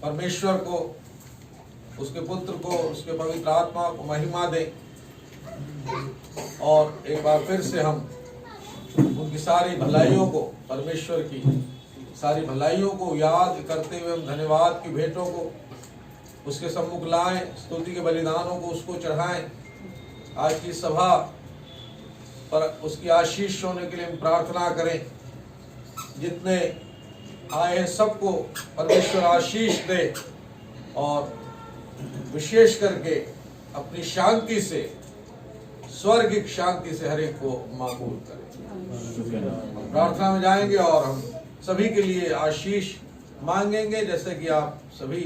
परमेश्वर को, उसके पुत्र को, उसके पवित्र आत्मा को महिमा दें और एक बार फिर से हम उनकी सारी भलाइयों को, परमेश्वर की सारी भलाइयों को याद करते हुए हम धन्यवाद की भेंटों को उसके सम्मुख लाएं, स्तुति के बलिदानों को उसको चढ़ाएं। आज की सभा पर उसकी आशीष होने के लिए हम प्रार्थना करें। जितने आए हैं सबको परमेश्वर आशीष दे और विशेष करके अपनी शांति से, स्वर्गिक शांति से हर एक को माकूल करें। हम प्रार्थना में जाएंगे और हम सभी के लिए आशीष मांगेंगे। जैसे कि आप सभी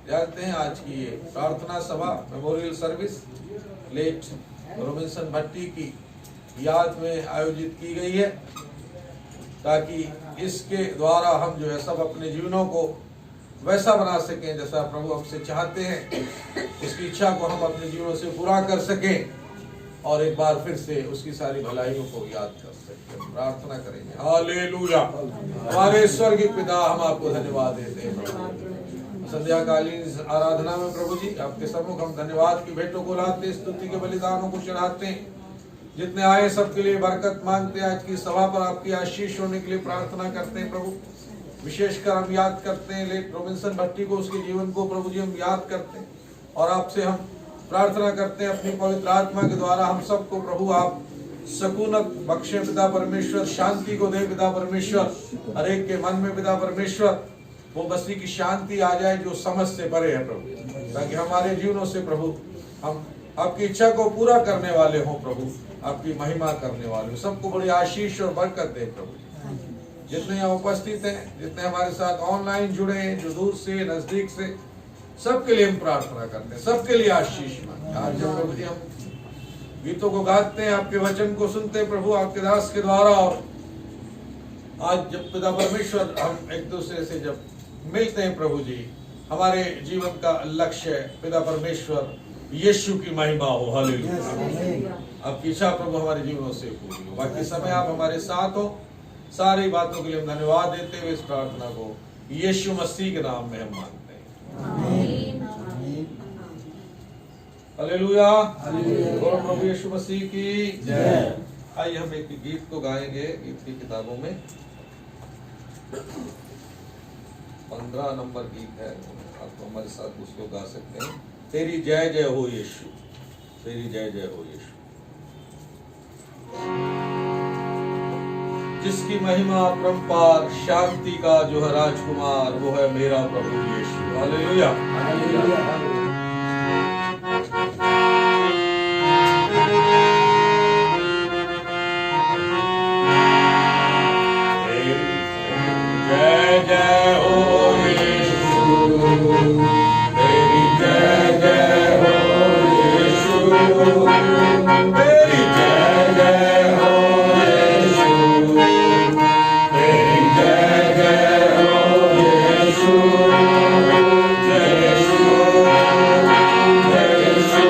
जानते हैं, आज की ये प्रार्थना सभा मेमोरियल सर्विस लेट रॉबिन्सन भट्टी की याद में आयोजित की गई है, ताकि इसके द्वारा हम जो है सब अपने जीवनों को वैसा बना सकें जैसा प्रभु हमसे चाहते हैं। उसकी इच्छा को हम अपने जीवनों से पूरा कर सकें और एक बार फिर से उसकी सारी भलाइयों को याद कर सकें। प्रार्थना करेंगे। हालेलुया। हमारे स्वर्गीय पिता, हम आपको धन्यवाद देते हैं प्रभु। संध्याकालीन आराधना में प्रभु जी आपके सम्मुख हम धन्यवाद की भेंटों को लाते, स्तुति के बलिदानों को चढ़ाते हैं। जितने आए सबके लिए बरकत मांगते हैं। आज की सभा पर आपकी आशीष होने के लिए प्रार्थना करते हैं प्रभु। विशेषकर हम याद करते हैं लेट रॉबिन्सन भट्टी को, उसके जीवन को प्रभु जी हम याद करते हैं और आपसे हम प्रार्थना करते हैं अपनी पवित्र आत्मा के द्वारा हम सबको प्रभु आप सकूनत बख्शे पिता परमेश्वर, शांति को दे पिता परमेश्वर, हर एक के मन में पिता परमेश्वर वो बसी की शांति आ जाए जो समझ से परे है प्रभु, ताकि हमारे जीवनों से प्रभु हम आपकी इच्छा को पूरा करने वाले हों प्रभु, आपकी महिमा करने वाले। सबको बड़ी आशीष और बरकत दे प्रभु। जितने यहाँ उपस्थित हैं, जितने हमारे साथ ऑनलाइन जुड़े हैं, जो दूर से नजदीक से, सबके लिए हम प्रार्थना करते हैं, सबके लिए आशीष मांगते हैं। आज जब प्रभु जी हम गीतों को गाते हैं, आपके वचन को सुनते हैं प्रभु आपके दास के द्वारा, और आज जब पिता परमेश्वर हम एक दूसरे से जब मिलते हैं प्रभु जी, हमारे जीवन का लक्ष्य पिता परमेश्वर यीशु की महिमा हो। हालेलुया। आपकी इच्छा प्रभु हमारे जीवनों से पूरी हो। बाकी समय आप हमारे साथ हो। सारी बातों के लिए हम धन्यवाद देते हुए इस प्रार्थना को यीशु मसीह के नाम में हम मांगते हैं। हालेलुया। और प्रभु यीशु मसीह की जय। आइए हम एक गीत को गाएंगे। गीत की किताबों में 15 नंबर गीत है, आप हमारे साथ उसको गा सकते हैं। तेरी जय जय हो यीशु, तेरी जय जय हो यीशु। जिसकी महिमा परंपार, शांति का जो है राजकुमार, वो है मेरा प्रभु यीशु। हालेलुया। हालेलुया। जय जय हो यीशु, तेरी जय जय हो यीशु, तेरी जय जय हो यीशु, तेरी जय जय हो यीशु, जय यीशु, जय यीशु,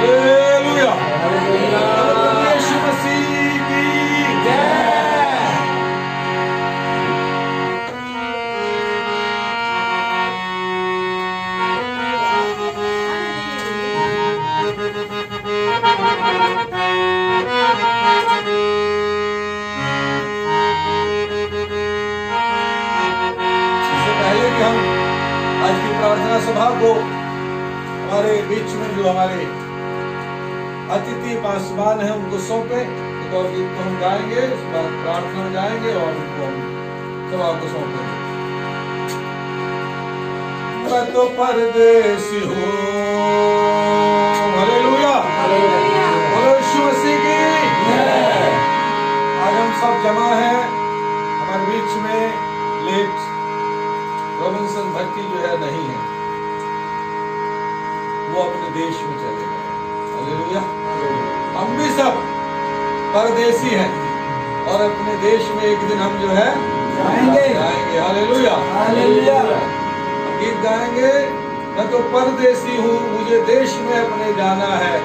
हालेलुया। यीशु मसीह की जय। इससे पहले कि हम आज की प्रार्थना सभा को हमारे बीच में जो हमारे अतिथि पासवान है उनको सौंपे, एक और गीत को हम गाएंगे, उसके बाद प्रार्थना में जाएंगे और उनको हम सभा को सौंपेंगे। मैं तो परदेसी हूँ, हालेलुया, बोलो यीशु मसीह की जय। आज हम सब जमा हैं, हमारे बीच में लेट रॉबिन्सन भट्टी जो है नहीं है, वो अपने देश में चले गए। हालेलुया। हम भी सब परदेसी हैं और अपने देश में एक दिन हम जो है जाएंगे। Hallelujah, hallelujah. हम गीत गाएंगे, मैं तो परदेसी हूँ, मुझे देश में अपने जाना है।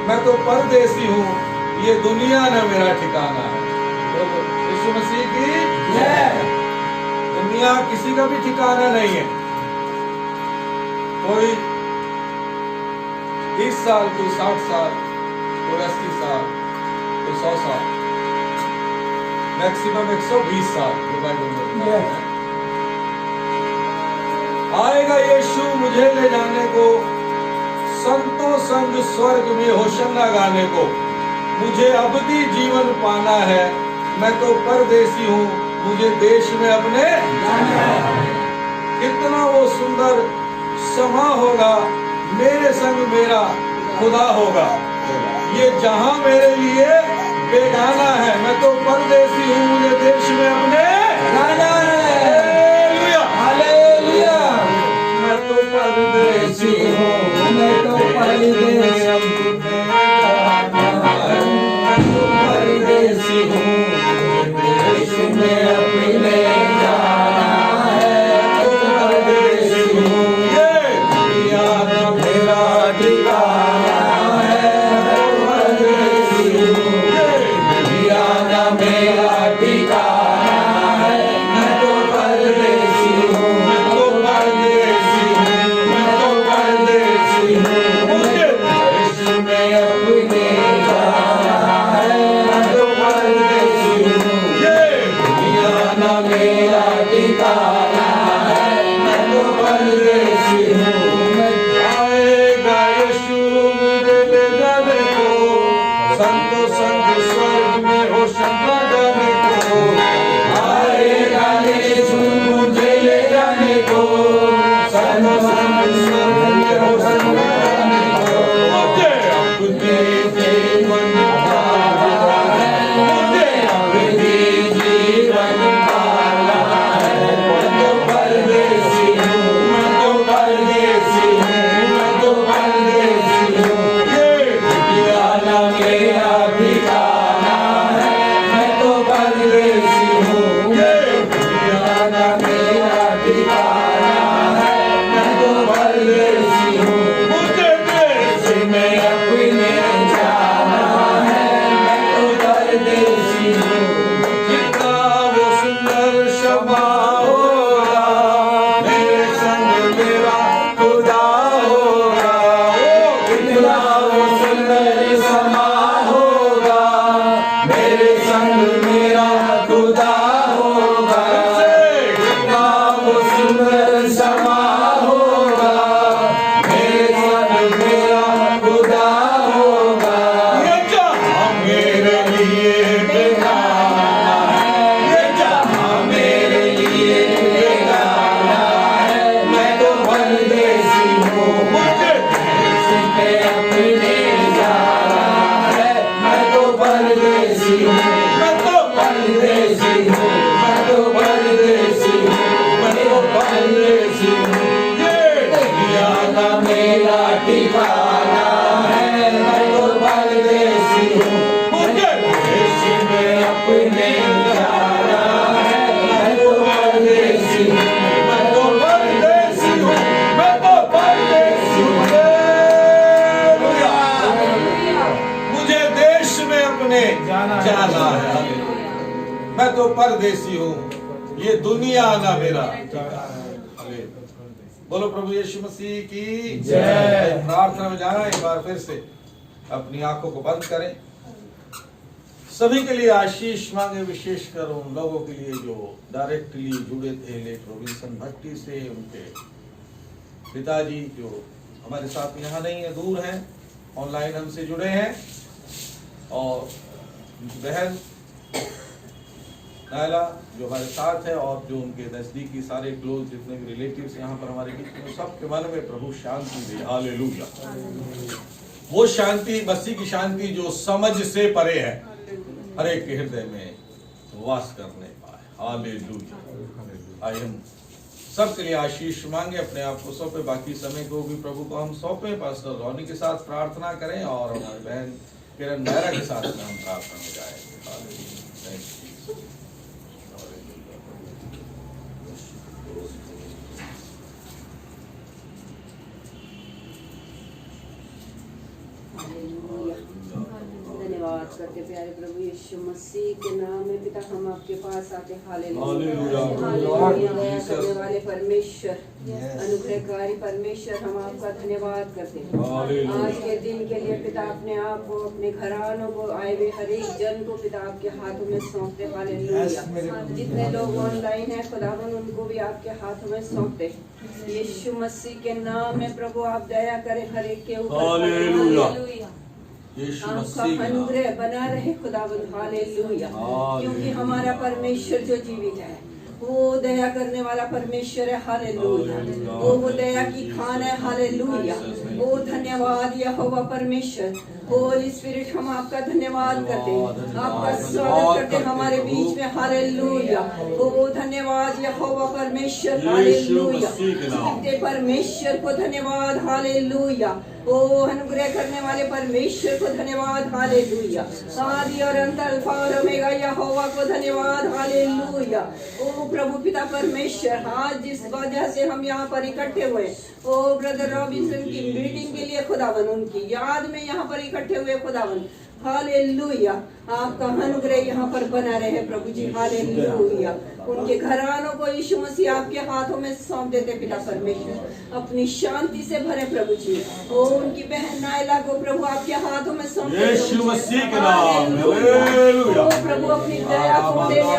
मैं तो परदेसी हूँ, ये दुनिया न मेरा ठिकाना है। तो यीशु मसीह की जय। दुनिया किसी का भी ठिकाना नहीं है। कोई 30 साल, कोई 60 साल, कोई 80 साल, कोई 100 साल, मैक्सिमम 120 साल आएगा यीशु मुझे ले जाने को, संतों संग स्वर्ग में होशन्ना गाने को। मुझे अबदी जीवन पाना है, मैं तो परदेसी हूँ, मुझे देश में अपने जाना है। कितना वो सुंदर समा होगा, मेरे संग मेरा खुदा होगा। ये जहां मेरे लिए बेगाना है, मैं तो परदेसी हूँ, मुझे देश में अपने जाना है। Hallelujah, hallelujah. मैं तो परदेसी हूँ, मैं तो परदेसी हूँ, मैं तो परदेसी हूँ, देश में अपने जाना है। मैं तो परदेसी हूँ, ये दुनिया का मेरा ठिकाना है। मैं तो परदेसी हूँ, ये दुनिया का मेरा ठिकाना है। मैं तो परदेसी हूँ, मैं तो परदेसी हूँ, मैं तो परदेसी हूँ, मुझे देश में अपने जाना है। मैं तो परदेसी हूँ, ये दुनिया ना मेरा ठिकाना है। मैं तो परदेसी हूँ। आएगा यीशु मुझे ले जाने को, संतों संग स्वर्ग में होशन्ना गाने को। आएगा यीशु मुझे ले जाने को, संतों संग स्वर्ग में होशन्ना गाने को। मुझे अपने जीवन पाना है, मुझे अपने जीवन पाना है। मैं तो परदेसी हूँ, मैं तो परदेसी हूँ, मैं तो परदेसी हूँ, ये दुनिया ना मेरा ठिकाना है। मैं तो परदेसी हूँ, ये दुनिया ना मेरा ठिकाना है। मैं तो परदेसी हूँ, मुझे देश में अपने जाना है। मैं तो परदेसी हूँ। कितना वो सुंदर शमा होगा, मेरे संग मेरा खुदा होगा। ओ कितना वो सुंदर समा होगा, मेरे संग मेरा खुदा होगा। कितना वो सुंदर समा होगा, मेरे संग मेरा खुदा होगा। ये जहाँ मेरे लिए बेगाना है, ये जहाँ मेरे लिए बेगाना है। मैं तो परदेसी हूँ, मुझे देश में अपने जाना मैं तो परदेसी हूँ, ये दुनिया ना मेरा ठिकाना। बोलो प्रभु यीशु मसीह की जय। प्रार्थना में जाना, एक बार फिर से अपनी आंखों को बंद करें। सभी के लिए आशीष मांगे, विशेषकर उन लोगों के लिए जो डायरेक्टली जुड़े थे लेट रॉबिन्सन भट्टी से, उनके पिताजी जो हमारे साथ यहाँ नहीं है, दूर हैं, ऑनलाइन हमसे जुड़े हैं, और उनकी बहन नायला जो हमारे साथ है, और जो उनके नजदीकी सारे क्लोज जितने भी रिलेटिव्स यहाँ पर हमारे बीच में, सबके मन में प्रभु शांति दे। हालेलुया। वो शांति, मसीह की शांति जो समझ से परे है, हर एक के हृदय में वास करने पाए। हालेलुया। आइए हम सबके लिए आशीष मांगे, अपने आप को सौंपे, बाकी समय को भी प्रभु को हम सौंपे। पास्टर रॉनी के साथ प्रार्थना करें और हमारी बहन किरण मेहरा के साथ में हम प्रार्थना में जाएंगे। हालेलुया। धन्यवाद करते प्यारे प्रभु यीशु मसीह के नाम में। पिता हम आपके पास आते, हालेलुया करने वाले परमेश्वर, अनुग्रहकारी परमेश्वर, हम आपका धन्यवाद करते हैं आज के दिन के लिए। पिता अपने आप को, अपने घरानों को, आए हुए हर एक जन को पिता आपके हाथों में सौंपते। हालेलुया। जितने लोग ऑनलाइन है खुदावन, उनको भी आपके हाथों में सौंपते यीशु मसीह के नाम में। प्रभु आप दया करें हर एक के ऊपर। हालेलुया। आपका अनुग्रह बना रहे खुदावंद। हालेलुया। क्योंकि हमारा परमेश्वर जो जीवित है, वो दया करने वाला परमेश्वर है। हालेलुया। वो दया की खान है। हालेलुया। ओ धन्यवाद यहोवा परमेश्वर। होली स्पिरिट, हम आपका धन्यवाद करते हैं, आपका स्वागत करते हैं हमारे बीच में। हालेलुया। ओ धन्यवाद यहोवा परमेश्वर। हालेलुया। परमेश्वर को धन्यवाद। हालेलुया। ओ अनुग्रह करने वाले परमेश्वर को धन्यवाद। हालेलुया। आदि और अंत, अल्फा और ओमेगा यहोवा को धन्यवाद। हालेलुया। ओ प्रभु पिता परमेश्वर, आज जिस वजह से हम यहाँ पर इकट्ठे हुए, ओ ब्रदर रॉबिन्सन की मीटिंग के लिए खुदावन, उनकी याद में यहाँ पर इकट्ठे हुए खुदावन। हालेलुया। आपका अनुग्रह यहाँ पर बना रहे प्रभु जी। हालेलुया। उनके घरानों को यीशु मसीह आपके हाथों में सौंप देते पिता परमेश्वर, अपनी शांति से भरे प्रभु जी। ओ उनकी बहन नायला को प्रभु आपके हाथों में सौंप देते यीशु मसीह के नाम में। हालेलुया। प्रभु अपनी दया को दे ले,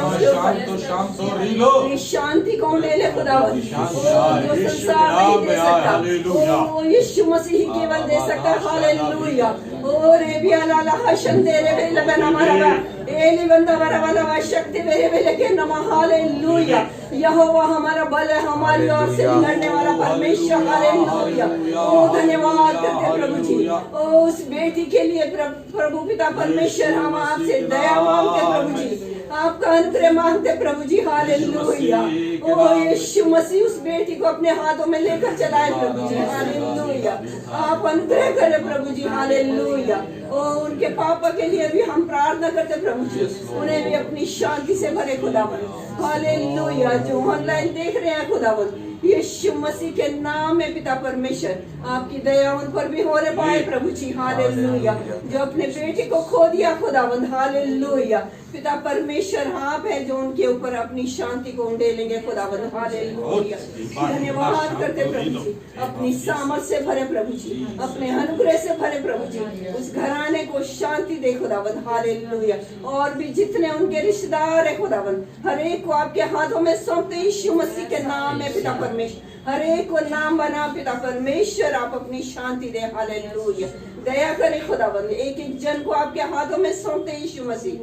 अपनी शांति को दे ले खुदावन, जो संसार नहीं दे सकता, ओ यीशु मसीह केवल दे सकता है। हालेलुया। ओ रे भी अलाला हशन दे रे लगन हमारा एली बंदा वाला शक्ति मेरे वेले के नमः। हालेलुया। यहोवा हमारा बल है, हमारी ओर से लड़ने वाला परमेश्वर। हालेलुया। ओ धन्यवाद करते प्रभु जी। ओ उस बेटी के लिए प्रभु पिता परमेश्वर, हम आपसे दया मांगते प्रभु जी, आपका अनुग्रह मांगते प्रभु जी। हालेलुया। ओ यीशु मसीह उस बेटी को अपने हाथों में लेकर चलाए प्रभु जी। हालेलुया। आप अनुग्रह करें प्रभु जी। हालेलुया। ओ उनके पापा के लिए भी हम प्रार्थना करते प्रभु जी, उन्हें भी अपनी शांति से भरे खुदावन। हालेलुया। जो ऑनलाइन देख रहे हैं खुदावन, यीशु मसीह के नाम में पिता परमेश्वर, आपकी दया उन पर भी होने पाए प्रभु जी। हालेलुया। जो अपने बेटे को खो दिया खुदावन, हालेलुया पिता परमेश्वर, आप है जो उनके ऊपर अपनी शांति को उंडेलेंगे खुदावन। हालेलुया। धन्यवाद करते प्रभु जी, अपनी सामर्थ से भरे प्रभु जी, अपने अनुग्रह से भरे प्रभु जी, उस घराने को शांति दे खुदावन। हालेलुया। और भी जितने उनके रिश्तेदार है खुदावन, हर एक को आपके हाथों में सौंपते यीशु मसीह के नाम में पिता परमेश्वर, हर एक को नाम बना पिता परमेश्वर, आप अपनी शांति दे। हालेलुया। दया करें खुदावन, एक एक जन को आपके हाथों में सौंपते यीशु मसीह।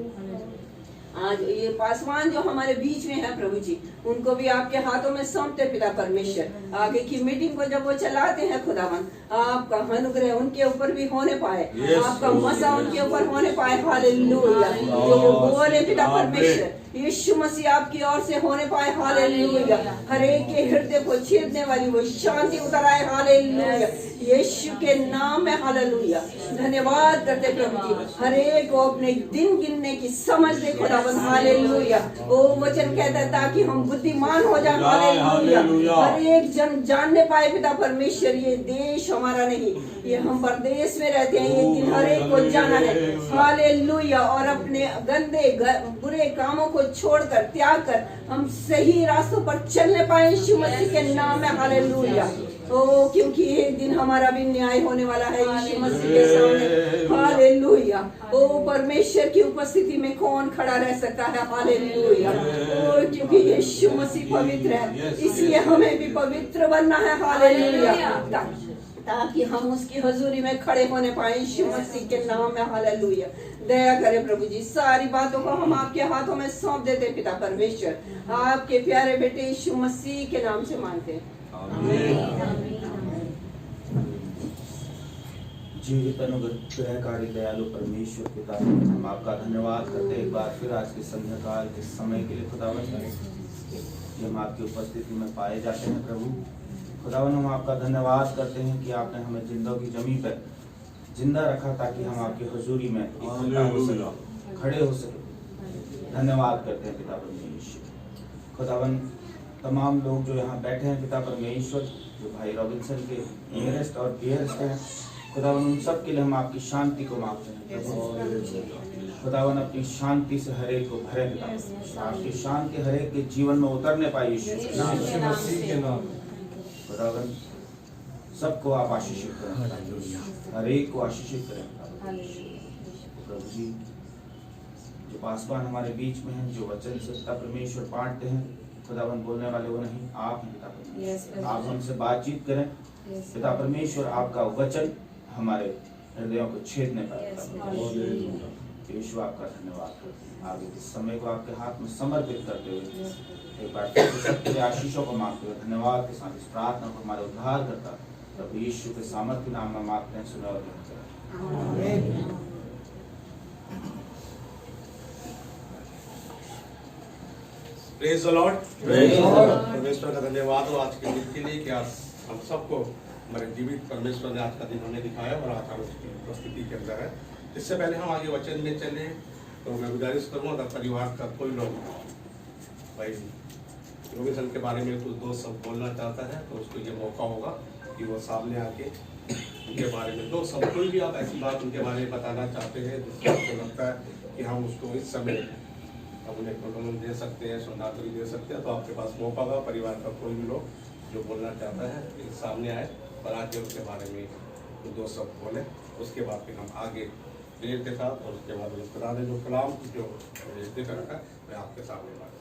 आज ये पासवान जो हमारे बीच में है प्रभु जी, उनको भी आपके हाथों में सौंपते पिता परमेश्वर। आगे की मीटिंग को जब वो चलाते हैं खुदावन, आपका अनुग्रह उनके ऊपर भी होने पाए, आपका मज़ा उनके ऊपर होने पाए। हालेलुया। जो बोले पिता परमेश्वर, यीशु मसीह आपकी ओर से होने पाए। हालेलुया। हर एक के हृदय को छेदने वाली वो शांति उतर आए। हालेलुया। यीशु के नाम में हालेलुया। धन्यवाद करते प्रभु जी, हर एक को अपने दिन गिनने की समझ दे खुदावन, हालेलुया। ओ वचन कहता है ताकि हम बुद्धिमान हो जाए, हालेलुया। हर एक जन जानने पाए पिता परमेश्वर, ये देश हमारा नहीं, ये हम परदेश में रहते हैं, ये दिन हर एक को जाना है, हालेलुया। और अपने गंदे बुरे कामों को छोड़कर त्याग कर हम सही रास्तों पर चलने पाए यीशु मसीह के नाम में, हालेलुया। ओ क्योंकि एक दिन हमारा भी न्याय होने वाला है यीशु मसीह के सामने, हालेलुया। ओ परमेश्वर की उपस्थिति में कौन खड़ा रह सकता है, हालेलुया। ओ क्योंकि यीशु मसीह पवित्र है, इसलिए हमें भी पवित्र बनना है, हालेलुया, ताकि हम उसकी हजूरी में खड़े होने पाए यीशु मसीह के नाम में, हालेलुया। दया करे प्रभु जी, सारी बातों को हम आपके हाथों में सौंप देते पिता परमेश्वर, आपके प्यारे बेटे यीशु मसीह के नाम से मांगते हैं, जीवित अनुग्रहकारी दयालु परमेश्वर पिता, हम आपका धन्यवाद करते हैं एक बार फिर आज के संध्या काल के समय के लिए खुदावन। हम आपकी उपस्थिति में पाए जाते हैं प्रभु खुदावन, हम आपका धन्यवाद करते हैं कि आपने हमें जिंदगी जमी पर जिंदा रखा ताकि हम आपकी हजूरी में खड़े हो सके। धन्यवाद करते हैं पिता परमेश्वर खुदावन। तमाम लोग जो यहाँ बैठे हैं पिता परमेश्वर, जो भाई रॉबिन्सन के नियरेस्ट और डियरेस्ट हैं खुदावन, उन सब के लिए हम आपकी शांति को मांगते हैं खुदावन। अपनी शांति से हर एक को भरे पिता, आपकी शांति हर एक के जीवन में उतरने पाए खुदावन। सबको आप आशीषित करें, हर एक को आशीषित करें प्रभु जी। जो पासवान हमारे बीच में हैं, जो वचन से पिता परमेश्वर बांटते हैं खुदावन, बोलने वाले वो नहीं, आप हैं पिता परमेश्वर। आप हमसे बातचीत करें पिता परमेश्वर, आपका वचन हमारे हृदयों को छेदने पाए। यीशु आपका धन्यवाद। आगे के समय को आपके हाथ में समर्पित करते हुए एक बार फिर सबके आशीषों को मांगते हुए धन्यवाद के साथ इस प्रार्थना को हमारे उद्धार करता प्रभु यीशु के सामर्थ्य नाम में मांगते हैं, सुने और आमीन। Praise the Lord. परमेश्वर का धन्यवाद हो आज के दिन के लिए कि आज हम सबको हमारे जीवित परमेश्वर ने आज का दिन हमें दिखाया और आज हम उसकी उपस्थिति के अंदर है। इससे पहले हम आगे वचन में चले तो मैं गुजारिश करूँगा अगर परिवार का कोई लोग भाई रोबिन्सन के बारे में कुछ दोस्त सब बोलना चाहता है तो उसको ये मौका होगा कि वो सामने आके उनके बारे में दो सब कोई भी आप ऐसी बात उनके बारे में बताना चाहते हैं जिससे आपको लगता है कि हम उसको इस समय अब उन्हें प्रोटोकॉल दे सकते हैं, श्रद्धांजलि दे सकते हैं, तो आपके पास मौका होगा। परिवार का कोई भी लोग जो बोलना चाहता है सामने आए और आके उनके बारे में दो सब बोले, उसके बाद फिर हम आगे प्रेयर के साथ और उसके बाद खुदा ने जो कलाम जो दे कर रखा है मैं आपके सामने बात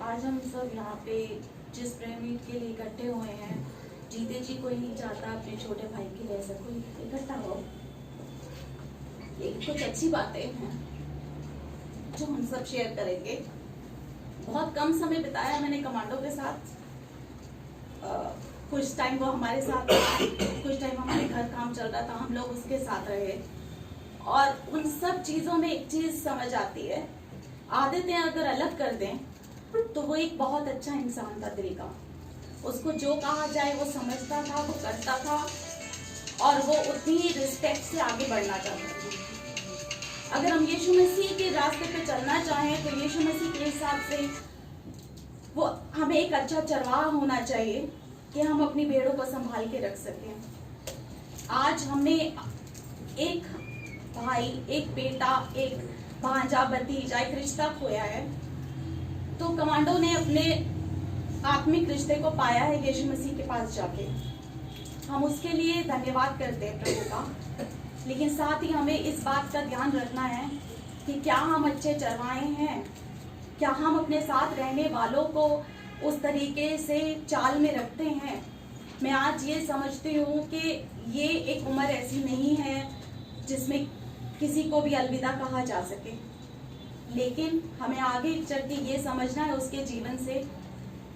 आज हम सब यहाँ पे जिस प्रेयर मीट के लिए इकट्ठे हुए हैं, जीते जी कोई नहीं चाहता अपने छोटे भाई के लिए ऐसा कोई इकट्ठा हो। लेकिन कुछ अच्छी बातें हैं जो हम सब शेयर करेंगे। बहुत कम समय बिताया मैंने कमांडो के साथ, कुछ टाइम वो हमारे साथ रहा, कुछ टाइम हमारे घर काम चल रहा था, हम लोग उसके साथ रहे और उन सब चीज़ों में एक चीज़ समझ आती है, आदतें अगर अलग कर दें तो वो एक बहुत अच्छा इंसान था दिल का। उसको जो कहा जाए वो समझता था, वो करता था और वो उतनी ही रिस्पेक्ट से आगे बढ़ना चाहता था। अगर हम यीशु मसीह के रास्ते पे चलना चाहें तो यीशु मसीह के हिसाब से वो हमें एक अच्छा चरवाहा होना चाहिए कि हम अपनी भेड़ों को संभाल के रख सकें। आज हमने एक भाई, एक बेटा, एक भांजा, भतीजा, एक रिश्ता खोया है, तो कमांडो ने अपने आत्मिक रिश्ते को पाया है यीशु मसीह के पास जाके। हम उसके लिए धन्यवाद करते हैं प्रभु का, लेकिन साथ ही हमें इस बात का ध्यान रखना है कि क्या हम अच्छे चरवाहे हैं, क्या हम अपने साथ रहने वालों को उस तरीके से चाल में रखते हैं। मैं आज ये समझती हूँ कि ये एक उम्र ऐसी नहीं है जिसमें किसी को भी अलविदा कहा जा सके, लेकिन हमें आगे चल के ये समझना है उसके जीवन से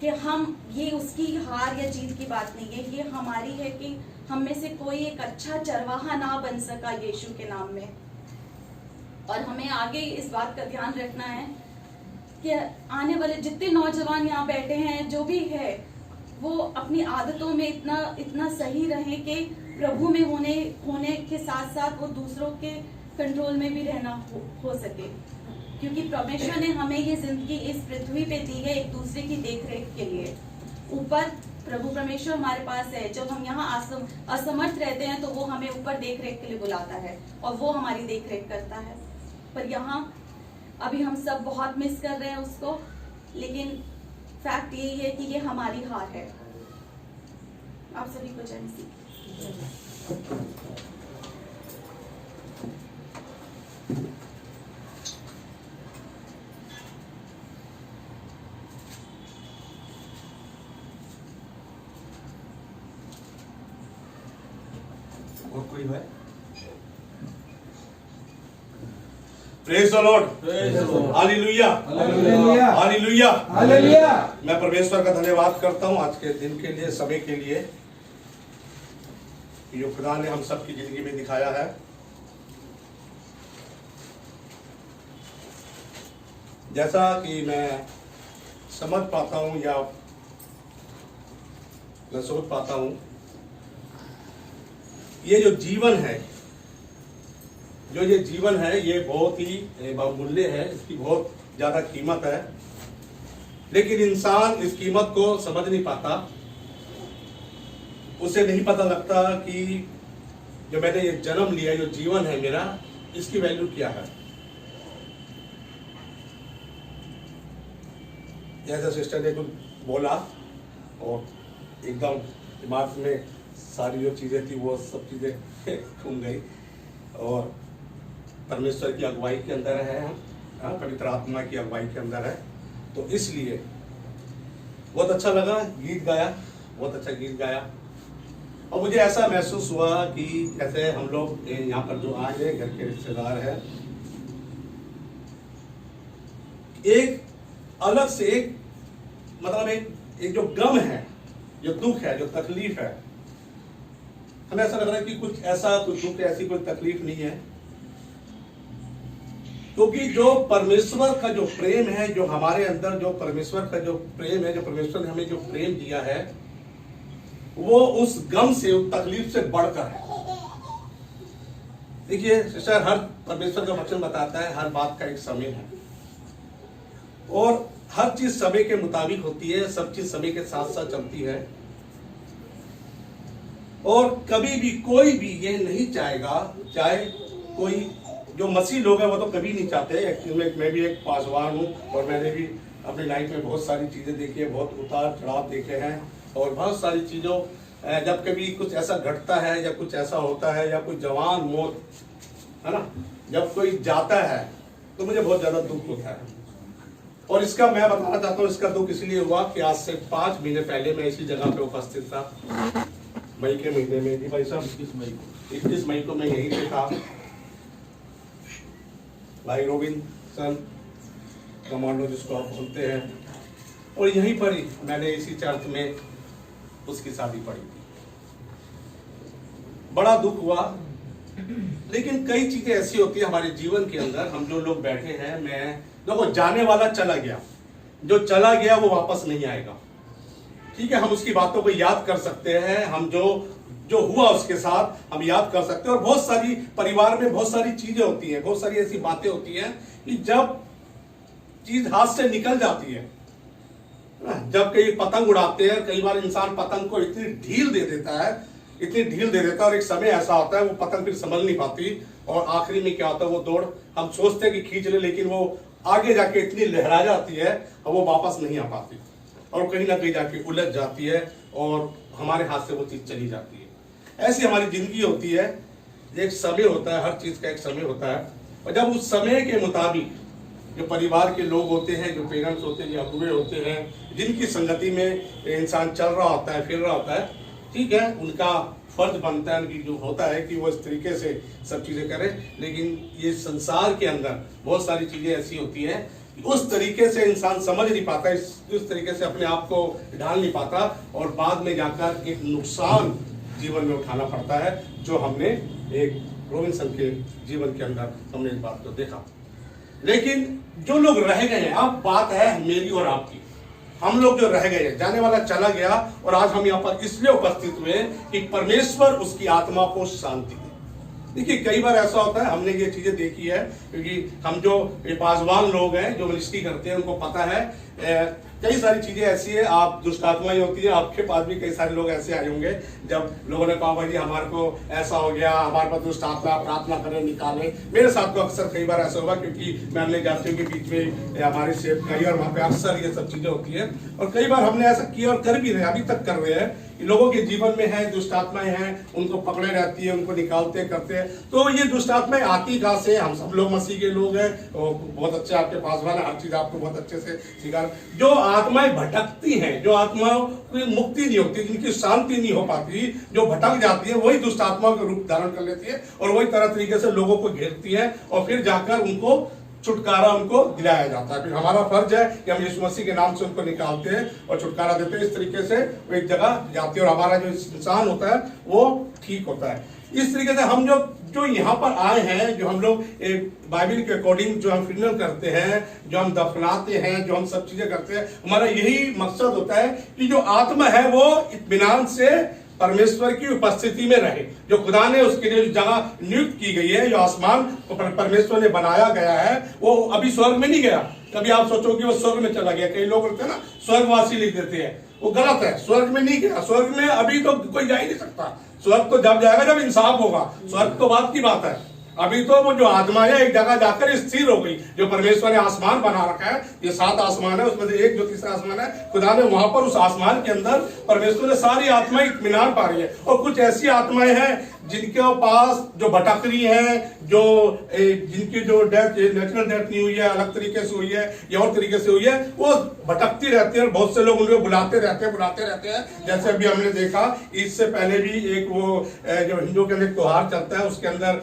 कि हम, ये उसकी हार या जीत की बात नहीं है, ये हमारी है कि हम में से कोई एक अच्छा चरवाहा ना बन सका यीशु के नाम में। और हमें आगे इस बात का ध्यान रखना है कि आने वाले जितने नौजवान यहाँ बैठे हैं, जो भी है, वो अपनी आदतों में इतना सही रहे कि प्रभु में होने के साथ साथ वो दूसरों के कंट्रोल में भी रहना हो सके, क्योंकि परमेश्वर ने हमें ये जिंदगी इस पृथ्वी पे दी है एक दूसरे की देखरेख के लिए। ऊपर प्रभु परमेश्वर हमारे पास है। जब हम यहाँ असमर्थ रहते हैं तो वो हमें ऊपर देखरेख के लिए बुलाता है और वो हमारी देखरेख करता है। पर यहाँ अभी हम सब बहुत मिस कर रहे हैं उसको, लेकिन फैक्ट यही है कि ये हमारी हार है। आप सभी को जय मसीह। और कोई है? Praise the Lord, hallelujah, hallelujah, hallelujah. मैं परमेश्वर का धन्यवाद करता हूं आज के दिन के लिए, समय के लिए, जो खुदा ने हम सबकी जिंदगी में दिखाया है। जैसा कि मैं समझ पाता हूं या मैं सोच पाता हूं, ये जो जीवन है, ये बहुत ही बहुमूल्य है, इसकी बहुत ज्यादा कीमत है, लेकिन इंसान इस कीमत को समझ नहीं पाता। उसे नहीं पता लगता कि जो मैंने ये जन्म लिया, जो जीवन है मेरा, इसकी वैल्यू क्या है। जैसा सिस्टर ने कुछ बोला और एकदम दिमाग में सारी जो चीजें थी वो सब चीजें घूम गई, और परमेश्वर की अगुवाई के अंदर है हम, पवित्र आत्मा की अगुवाई के अंदर है। तो इसलिए बहुत अच्छा लगा, गीत गाया, बहुत अच्छा गीत गाया, और मुझे ऐसा महसूस हुआ कि जैसे हम लोग यहाँ पर जो आए हैं, घर के रिश्तेदार हैं, एक अलग से एक मतलब एक जो गम है, जो दुख है, जो तकलीफ है, हमें ऐसा लग रहा है कि कुछ ऐसा, कुछ दुख, ऐसी कोई तकलीफ नहीं है, क्योंकि जो परमेश्वर का जो प्रेम है, जो हमारे अंदर जो परमेश्वर का जो प्रेम है, जो परमेश्वर ने हमें जो प्रेम दिया है, वो उस गम से, उस तकलीफ से बढ़कर है। देखिए सिस्टर, हर परमेश्वर का वचन बताता है हर बात का एक समय है, और हर चीज समय के मुताबिक होती है, सब चीज समय के साथ साथ चलती है, और कभी भी कोई भी ये नहीं चाहेगा, चाहे कोई जो मसीह लोग हैं वो तो कभी नहीं चाहते। एक्चुअली मैं भी एक पासवान हूँ, और मैंने भी अपनी लाइफ में बहुत सारी चीजें देखी है, बहुत उतार चढ़ाव देखे हैं, और बहुत सारी चीजों, जब कभी कुछ ऐसा घटता है या कुछ ऐसा होता है, या कोई जवान मौत है ना, जब कोई जाता है तो मुझे बहुत ज्यादा दुख होता है। और इसका मैं बताना चाहता हूँ, इसका दुख इसलिए हुआ कि आज से 5 महीने पहले मैं इसी जगह पे उपस्थित था, मई के महीने में। जी भाई साहब, 21 मई को मैं यहीं पे था। भाई रोबिन्सन कमांडो जिसको आप बोलते हैं, और यहीं पर ही मैंने इसी चर्च में उसकी शादी पड़ी थी। बड़ा दुख हुआ, लेकिन कई चीजें ऐसी होती है हमारे जीवन के अंदर, हम जो लोग बैठे हैं, मैं देखो, जाने वाला चला गया, जो चला गया वो वापस नहीं आएगा, ठीक है। हम उसकी बातों को याद कर सकते हैं, हम जो हुआ उसके साथ हम याद कर सकते हैं, और बहुत सारी परिवार में बहुत सारी चीजें होती हैं, बहुत सारी ऐसी बातें होती हैं कि जब चीज हाथ से निकल जाती है, जब कई पतंग उड़ाते हैं, कई बार इंसान पतंग को इतनी ढील दे देता है, इतनी ढील दे देता है, और एक समय ऐसा होता है वो पतंग फिर संभल नहीं पाती, और आखिरी में क्या होता है, वो दौड़ हम सोचते हैं कि खींच ले, लेकिन वो आगे जाके इतनी लहरा जाती है और वो वापस नहीं आ पाती, और कहीं ना कहीं जाके उलझ जाती है, और हमारे हाथ से वो चीज चली जाती है। ऐसी हमारी जिंदगी होती है, एक समय होता है, हर चीज का एक समय होता है, और जब उस समय के मुताबिक जो परिवार के लोग होते हैं, जो पेरेंट्स होते हैं, जो अगुवे होते हैं, जिनकी संगति में इंसान चल रहा होता है, फिर रहा होता है, ठीक है, उनका फर्ज बनता है, उनकी जो होता है कि वो इस तरीके से सब चीजें करें। लेकिन ये संसार के अंदर बहुत सारी चीजें ऐसी होती हैं कि उस तरीके से इंसान समझ नहीं पाता, इस तरीके से अपने आप को ढाल नहीं पाता, और बाद में जाकर एक नुकसान जीवन में उठाना पड़ता है, जो हमने एक रॉबिन्सन के जीवन के अंदर हमने इस बात को देखा। लेकिन जो लोग रह गए हैं, अब बात है मेरी और आपकी, हम लोग जो रह गए हैं, जाने वाला चला गया और आज हम यहाँ पर इसलिए उपस्थित हुए कि परमेश्वर उसकी आत्मा को शांति दे। देखिए कई बार ऐसा होता है, हमने ये चीजें देखी है, क्योंकि हम जो बाजवान लोग हैं जो मिनिस्ट्री करते हैं उनको पता है कई सारी चीजें ऐसी है, आप दुष्ट आत्माएं होती है, आपके पास भी कई सारे लोग ऐसे आए होंगे जब लोगों ने कहा भाई हमारे को ऐसा हो गया, हमारे पास दुष्ट आत्मा, प्रार्थना करें निकालें। मेरे साथ तो अक्सर कई बार ऐसा हुआ, क्योंकि मैं अपने जातियों के बीच में हमारी सेव करी और वहाँ पे अक्सर ये सब चीजें होती है, और कई बार हमने ऐसा किया और कर भी रहे, अभी तक कर रहे हैं। लोगों के जीवन में है दुष्ट आत्माएं हैं, उनको पकड़े रहती है, उनको निकालते करते हैं। तो ये दुष्ट आत्माएं आती कहाँ से? हम सब लोग मसीह के लोग हैं, बहुत अच्छे आपके पास वाला, हर चीज आपको बहुत अच्छे से सिखा। जो आत्माएं भटकती हैं, जो आत्माओं की मुक्ति नहीं होती, जिनकी शांति नहीं हो पाती, जो भटक जाती है, वही दुष्ट आत्माओं का रूप धारण कर लेती है और वही तरह तरीके से लोगों को घेरती है और फिर जाकर उनको छुटकारा उनको दिलाया जाता है। फिर हमारा फर्ज है कि हम यीशु मसीह के नाम से उनको निकालते हैं और छुटकारा देते हैं। इस तरीके से वो एक जगह जाती है और हमारा जो इंसान होता है वो ठीक होता है। इस तरीके से हम जो यहाँ पर आए हैं, जो हम लोग बाइबल के अकॉर्डिंग जो हम फ्यूनरल करते हैं, जो हम दफनाते हैं, जो हम सब चीजें करते हैं, हमारा यही मकसद होता है कि जो आत्मा है वो इत्मीनान से परमेश्वर की उपस्थिति में रहे। जो खुदा ने उसके लिए जगह नियुक्त की गई है, जो आसमान परमेश्वर ने बनाया गया है, वो अभी स्वर्ग में नहीं गया। कभी आप सोचो कि वो स्वर्ग में चला गया, कई लोग होते हैं ना स्वर्गवासी लिख देते हैं, वो गलत है। स्वर्ग में नहीं गया, स्वर्ग में अभी तो कोई जा ही नहीं सकता। स्वर्ग तो जब जाएगा जब इंसाफ होगा, स्वर्ग तो बात की बात है। अभी तो वो जो आत्मा है एक जगह जाकर स्थिर हो गई। जो परमेश्वर ने आसमान बना रखा है, ये 7 आसमान है, उसमें से एक जो तीसरा आसमान है, खुदा ने वहां पर उस आसमान के अंदर परमेश्वर ने सारी आत्माएं इत्मीनान पा रही है। और कुछ ऐसी आत्माएं हैं जिनके पास जो भटक रही हैं, जो जिनकी जो डेथ नेचुरल डेथ नहीं हुई है, अलग तरीके से हुई है या और तरीके से हुई है, वो भटकती रहती है। बहुत से लोग उनको बुलाते रहते हैं। जैसे अभी हमने देखा, इससे पहले भी एक वो जो हिंदू के अंदर त्योहार चलता है, उसके अंदर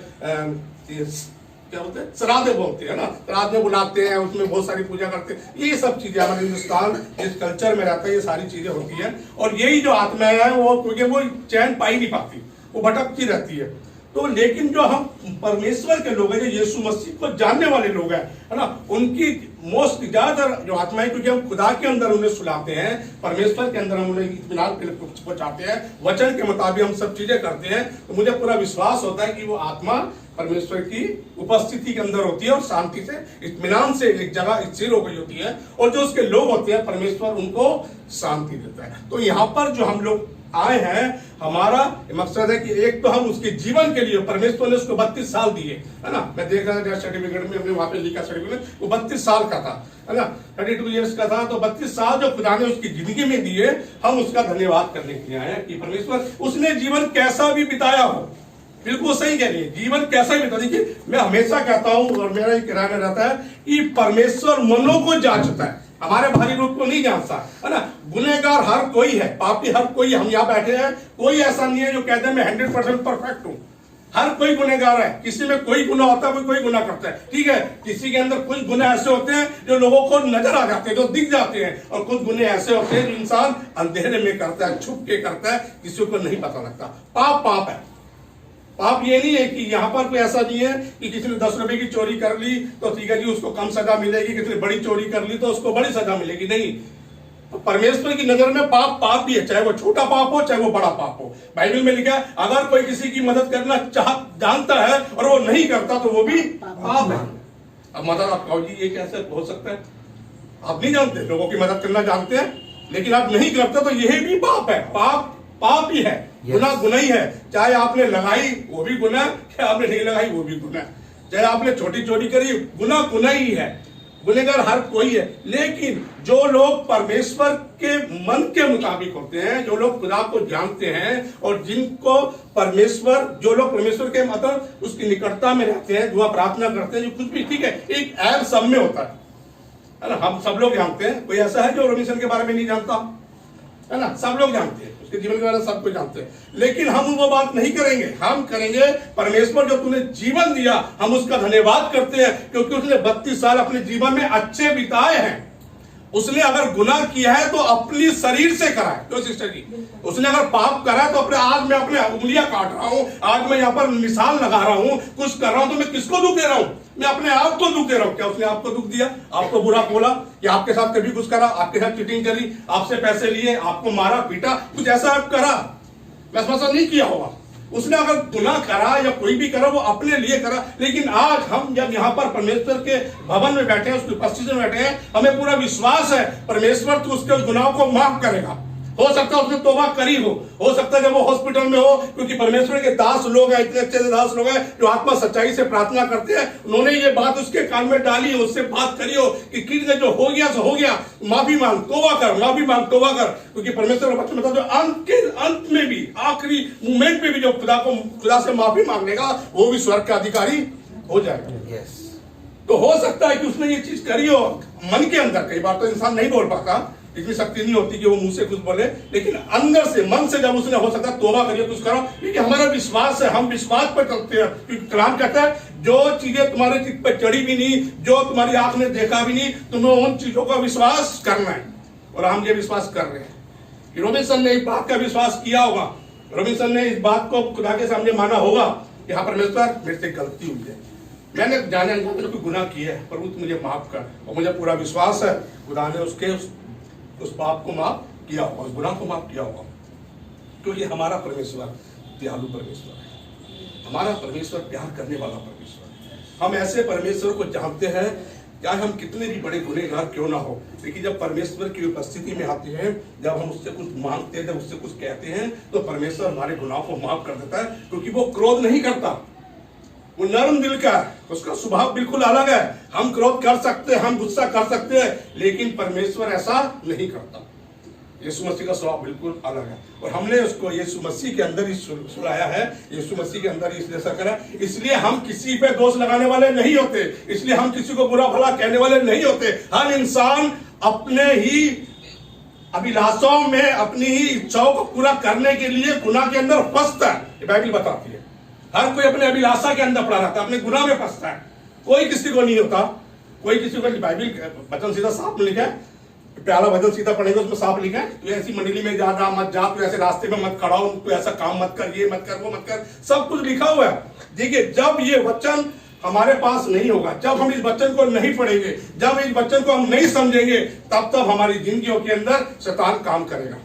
क्या बोलते हैं, श्राद्ध बोलते हैं ना, श्राद्ध में बुलाते हैं, उसमें बहुत सारी पूजा करते हैं। ये सब चीजें हमारे हिंदुस्तान जिस कल्चर में रहता है, ये सारी चीजें होती हैं। और यही जो आत्माएं हैं वो, क्योंकि वो चैन पाई नहीं पाती, वो भटकती रहती है। तो लेकिन जो हम परमेश्वर के लोग हैं, जो यीशु मसीह को जानने वाले लोग हैं, है ना, उनकी मोस्ट ज्यादातर जो आत्माएं, क्योंकि हम खुदा के अंदर उन्हें सुलाते हैं, परमेश्वर के अंदर हम उन्हें इत्मीनान पहुंचाते हैं, वचन के मुताबिक हम सब चीजें करते हैं, तो मुझे पूरा विश्वास होता है कि वो आत्मा परमेश्वर की उपस्थिति के अंदर होती है और शांति से, इत्मीनान से एक जगह स्थिर हो गई होती है। और जो उसके लोग होते हैं, परमेश्वर उनको शांति देता है। तो यहाँ पर जो हम लोग आए हैं, हमारा मकसद है कि एक तो हम उसके जीवन के लिए, परमेश्वर ने उसको 32 साल दिए, है ना। मैं देख रहा था सर्टिफिकेट में, हमने वहां पे लिखा सर्टिफिकेट, वो 32 साल का था, है ना, 32 ईयर्स का था। तो 32 साल जो खुदा ने उसकी जिंदगी में दिए, हम उसका धन्यवाद करने के लिए आए हैं कि परमेश्वर उसने जीवन कैसा भी बिताया हो, बिल्कुल सही कह रही है, जीवन कैसा भी बिता। देखिए मैं हमेशा कहता हूं और मेरा एक कहना रहता है कि परमेश्वर मनों को जांचता है, हमारे बाहरी रूप को नहीं जांचता, है ना। गुनहगार हर कोई है, पापी हर कोई, हम यहाँ बैठे हैं, कोई ऐसा नहीं है जो कहते हैं मैं 100% परफेक्ट हूँ। हर कोई गुनहगार है, किसी में कोई गुनाह होता है, कोई गुनाह करता है, ठीक है। किसी के अंदर कुछ गुनाह ऐसे होते हैं जो लोगों को नजर आ जाते हैं, जो दिख जाते हैं, और कुछ गुनाह ऐसे होते हैं जो इंसान अंधेरे में करता है, छुप के करता है, किसी को नहीं पता लगता। पाप पाप है। पाप ये नहीं है कि यहाँ पर कोई ऐसा नहीं है कि किसी ने 10 रुपए की चोरी कर ली तो ठीक है जी उसको कम सजा मिलेगी, किसी ने बड़ी चोरी कर ली तो उसको बड़ी सजा मिलेगी, नहीं। तो परमेश्वर की नजर में पाप पाप भी है, चाहे वो छोटा पाप हो चाहे वो बड़ा पाप हो। बाइबल में लिखा है अगर कोई किसी की मदद करना जानता है और वो नहीं करता तो वो भी पाप है। अब मदद आप कहो जी ये कैसे हो सकता है, आप नहीं जानते, लोगों की मदद करना जानते हैं लेकिन आप नहीं करते, तो यही भी पाप है। पाप पाप ही है, गुनाह गुनाह ही है। चाहे आपने लगाई वो भी गुनाह, चाहे आपने नहीं लगाई वो भी गुनाह, चाहे आपने छोटी चोरी करी, गुनाह गुनाह ही है। गुनहगार हर कोई है। लेकिन जो लोग परमेश्वर के मन के मुताबिक होते हैं, जो लोग खुदा को जानते हैं और जिनको परमेश्वर, जो लोग परमेश्वर के मतलब उसकी निकटता में रहते हैं, दुआ प्रार्थना करते हैं, जो कुछ भी, ठीक है, एक ऐप सब में होता है ना। हम सब लोग जानते हैं, कोई ऐसा है जो रॉबिन्सन के बारे में नहीं जानता, है ना। सब लोग जानते हैं, उसके जीवन के बारे में सब कुछ जानते हैं, लेकिन हम वो बात नहीं करेंगे। हम करेंगे परमेश्वर जो तूने जीवन दिया, हम उसका धन्यवाद करते हैं क्योंकि उसने 32 साल अपने जीवन में अच्छे बिताए हैं। उसने अगर गुनाह किया है तो अपनी शरीर से करा है। क्यों सिस्टर जी? उसने अगर पाप करा है तो अपने आज मैं अपने उंगलियां काट रहा हूं, आज मैं यहाँ पर निशान लगा रहा हूं, कुछ कर रहा हूं, तो मैं किसको दुख दे रहा हूं? मैं अपने आप को दुख दे रहा हूं। क्या उसने आपको दुख दिया? आपको बुरा बोला या आपके साथ कभी कुछ करा, आपके साथ चीटिंग करी, आपसे पैसे लिए, आपको मारा पीटा, कुछ ऐसा आप करा? वैसा नहीं किया होगा। उसने अगर गुनाह करा या कोई भी करा वो अपने लिए करा। लेकिन आज हम जब यहाँ पर परमेश्वर के भवन में बैठे हैं, उसकी उपस्थिति में बैठे हैं, हमें पूरा विश्वास है परमेश्वर तो उसके गुनाह को माफ करेगा। हो सकता है उसने तौबा करी हो सकता है जब वो हॉस्पिटल में हो, क्योंकि परमेश्वर के दास लोग हैं, इतने अच्छे दास लोग हैं जो आत्मा सच्चाई से प्रार्थना करते हैं, उन्होंने ये बात उसके कान में डाली हो, उससे बात करी हो कि किसी जो हो गया सो हो गया, माफी मांग, तौबा कर, माफी मांग, तौबा कर। क्योंकि परमेश्वर का वचन बताता है अंत में भी, आखिरी मोमेंट में भी जो खुदा से माफी मांगेगा वो भी स्वर्ग का अधिकारी हो जाएगा। तो हो सकता है कि उसने ये चीज करी हो मन के अंदर। कई बार तो इंसान नहीं बोल पाता, इतनी शक्ति नहीं होती कि वो मुंह से कुछ बोले, लेकिन अंदर से, मन से जब उसने हो सकता है तौबा करिए, कुछ करो, क्योंकि हमारा विश्वास है, हम विश्वास पर चलते हैं। क्योंकि कलाम कहता है जो चीजें तुम्हारे चित्त पे चढ़ी भी नहीं, जो तुम्हारी आंख ने देखा भी नहीं, तुम्हें उन चीजों का विश्वास करना है। और हम ये विश्वास कर रहे हैं। रॉबिन्सन ने इस बात का विश्वास किया होगा, रॉबिन्सन ने इस बात को खुदा के सामने माना होगा कि हाँ परमेश्वर मेरे से गलती हुई है, मैंने जाने अनजाने कोई गुनाह किया है, प्रभु तू मुझे माफ कर। और मुझे पूरा विश्वास है खुदा ने उसके उस पाप को माफ किया होगा, उस गुनाह को माफ किया होगा। क्योंकि हमारा परमेश्वर दयालु परमेश्वर है, हमारा परमेश्वर प्यार करने वाला परमेश्वर है। हम ऐसे परमेश्वर को जानते हैं, चाहे हम कितने भी बड़े गुनहगार क्यों ना हो, लेकिन जब परमेश्वर की उपस्थिति में आते हैं, जब हम उससे कुछ मांगते हैं, जब उससे कुछ कहते हैं, तो परमेश्वर हमारे गुनाह को माफ कर देता है। क्योंकि वो क्रोध नहीं करता, वो नरम दिल का है, उसका स्वभाव बिल्कुल अलग है। हम क्रोध कर सकते हैं, हम गुस्सा कर सकते हैं, लेकिन परमेश्वर ऐसा नहीं करता। यीशु मसीह का स्वभाव बिल्कुल अलग है। और हमने उसको यीशु मसीह के अंदर ही सुलाया है, यीशु मसीह के अंदर ही इसलिए ऐसा करा। इसलिए हम किसी पे दोष लगाने वाले नहीं होते, इसलिए हम किसी को बुरा भला कहने वाले नहीं होते। हर इंसान अपने ही अभिलाषाओं में, अपनी ही इच्छाओं को पूरा करने के लिए गुनाह के अंदर फंसता है। ये बाइबल बताती है। हर कोई अपने अभिलाषा के अंदर पड़ा रहता है, अपने गुनाह में फंसता है। कोई किसी को नहीं होता, कोई किसी को। बाइबल वचन सीधा साफ लिखा है, प्याला भजन सीधा पढ़ेंगे उसमें साफ लिखा है, तू ऐसी मंडली में जा रहा मत जा, तू ऐसे रास्ते में मत खड़ा हो, तू ऐसा काम मत कर, ये मत कर, वो मत कर, सब कुछ लिखा हुआ है। देखिए जब ये वचन हमारे पास नहीं होगा, जब हम इस वचन को नहीं पढ़ेंगे, जब इस वचन को हम नहीं समझेंगे, तब हमारी जिंदगियों के अंदर शैतान काम करेगा,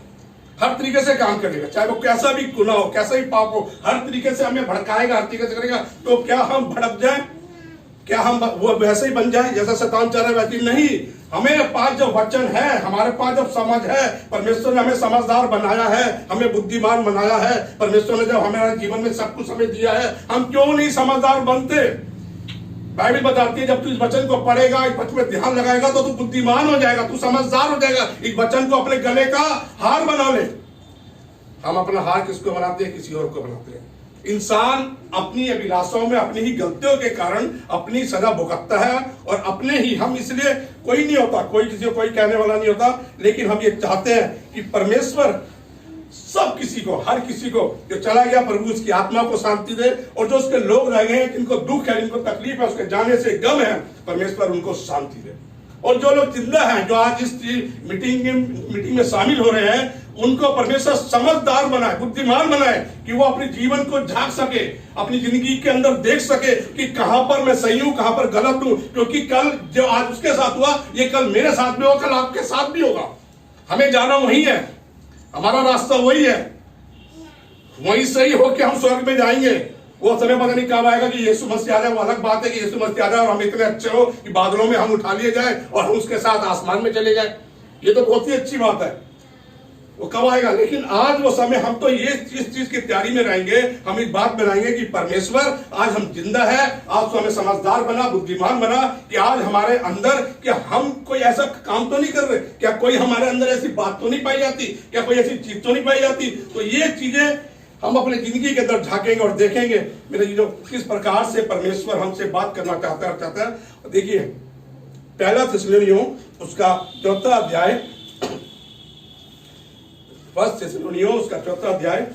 हर तरीके से काम करेगा। चाहे वो कैसा भी गुनाह हो, कैसा भी पाप हो, हर तरीके से हमें भड़काएगा, हर तरीके से करेगा। तो क्या हम भड़क जाए? क्या हम वो वैसे ही बन जाए जैसा शैतान चाह रहा है? वैसे नहीं। हमें पास जो वचन है, हमारे पास जब समझ है, परमेश्वर ने हमें समझदार बनाया है, हमें बुद्धिमान बनाया है। परमेश्वर ने जब हमारे जीवन में सब कुछ हमें दिया है, हम क्यों नहीं समझदार बनते? बाइबल बताती है जब तू इस वचन को पढ़ेगा, इस वचन में ध्यान लगाएगा, तो तू बुद्धिमान हो जाएगा, तू समझदार हो जाएगा। इस वचन को अपने गले का हार बना ले। हम अपना हार किसको बनाते हैं? किसी और को बनाते हैं। इंसान अपनी अभिलाषाओं में, अपनी ही गलतियों के कारण अपनी सजा भुगतता है। और अपने ही हम, इसलिए कोई नहीं होता, कोई किसी को कोई कहने वाला नहीं होता, लेकिन हम ये चाहते हैं कि परमेश्वर सब किसी को, हर किसी को जो चला गया, प्रभु उसकी आत्मा को शांति दे। और जो उसके लोग रह गए हैं, जिनको दुख है, जिनको तकलीफ है, उसके जाने से गम है, परमेश्वर उनको शांति दे। और जो लोग जिंदा हैं, जो आज इस मीटिंग में शामिल हो रहे हैं, उनको परमेश्वर समझदार बनाए, बुद्धिमान बनाए, कि वो अपने जीवन को झांक सके, अपनी जिंदगी के अंदर देख सके कि कहां पर मैं सही हूं, कहां पर गलत हूं। क्योंकि कल जो आज उसके साथ हुआ, ये कल मेरे साथ भी होगा, कल आपके साथ भी होगा। हमें जाना वही है, हमारा रास्ता वही है, वही सही हो कि हम स्वर्ग में जाएंगे। वो समय पता नहीं कब आएगा कि यीशु मसीह आ जाए। वो अलग बात है कि यीशु मसीह आ जाए और हम इतने अच्छे हो कि बादलों में हम उठा लिए जाए और हम उसके साथ आसमान में चले जाए, ये तो बहुत ही अच्छी बात है। वो कब आएगा? लेकिन आज वो समय, हम तो ये इस चीज की तैयारी में रहेंगे, हम इस बात में रहेंगे कि परमेश्वर आज हम जिंदा है, आज तो हमें समझदार बना, बुद्धिमान बना, कि आज हमारे अंदर, क्या हम कोई ऐसा काम तो नहीं कर रहे, क्या कोई हमारे अंदर ऐसी बात तो नहीं पाई जाती, क्या कोई ऐसी चीज तो नहीं पाई जाती। तो ये चीजें हम अपनी जिंदगी के अंदर झांकेंगे और देखेंगे मेरे जो किस प्रकार से परमेश्वर हमसे बात करना चाहता है। देखिए पहला थिस्सलुनीयों उसका 4 अध्याय, 1 थिस्सलुनीयों उसका 4 अध्याय,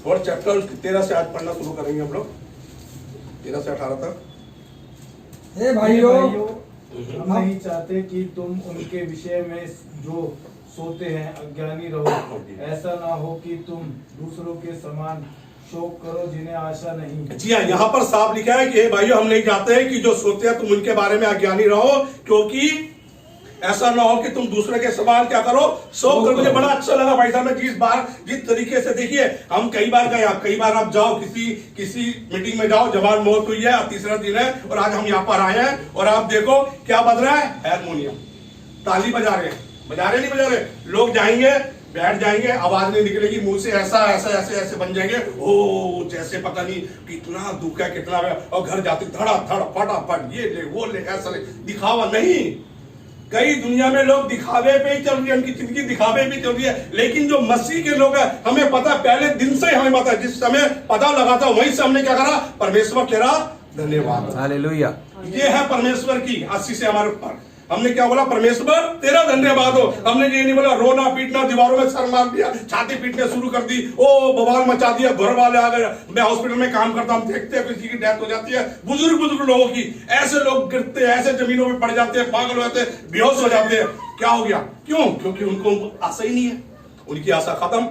और चैप्टर 13 से आज पढ़ना शुरू करेंगे हम लोग, 13 से 18 तक। हे भाइयों, हम नहीं चाहते कि तुम उनके विषय में जो सोते हैं अज्ञानी रहो। ऐसा ना हो कि तुम दूसरों के समान शोक करो जिन्हें आशा नहीं। जी हाँ, यहाँ पर साफ लिखा है कि हे भाइयों, हम नहीं चाहते हैं कि जो सोते हैं तुम उनके बारे में अज्ञानी रहो, क्योंकि ऐसा ना हो कि तुम दूसरे के समान क्या करो, शोक करो। मुझे बड़ा अच्छा लगा भाई साहब ने जिस तरीके से, देखिए हम कई बार गए, कई बार आप जाओ किसी मीटिंग में जाओ, जवान मौत हुई है, तीसरा दिन है और आज हम यहाँ पर आए हैं और आप देखो क्या बज रहा है, हारमोनियम, ताली बजा रहे हैं, नहीं बजा रहे, लोग जाएंगे, बैठ जाएंगे, आवाज नहीं निकलेगी मुंह से, ऐसा ऐसा ऐसे ऐसे बन जाएंगे, ओ जैसे पता नहीं कितना दुख है, कितना है, और घर जाते धड़ा धड़ फटाफट ये ले वो ले, ऐसा ले, दिखावा नहीं। कई दुनिया में लोग दिखावे पे ही चल रही है, उनकी जिंदगी दिखावे भी चल रही है, लेकिन जो मसीह के लोग हैं, हमें पता, पहले दिन से हमें पता, जिस समय पता लगा था वहीं से हमने क्या करा, परमेश्वर तेरा धन्यवाद, हालेलुया। ये है परमेश्वर की आशीष है हमारे ऊपर। हमने क्या बोला, परमेश्वर तेरा धन्यवाद हो। हमने ये नहीं बोला रोना पीटना, दीवारों में सर मार दिया, छाती पीटने शुरू कर दी, ओ बवाल मचा दिया, घर वाले आ गए। मैं हॉस्पिटल में काम करता हूं, देखते हैं किसी की डेथ हो जाती है, बुजुर्ग लोगों की, ऐसे लोग गिरते हैं, ऐसे जमीनों में पड़ जाते हैं, पागल हो जाते हैं, बेहोश हो जाते हैं। क्या हो गया, क्यों? क्योंकि उनको आशा ही नहीं है, उनकी आशा खत्म।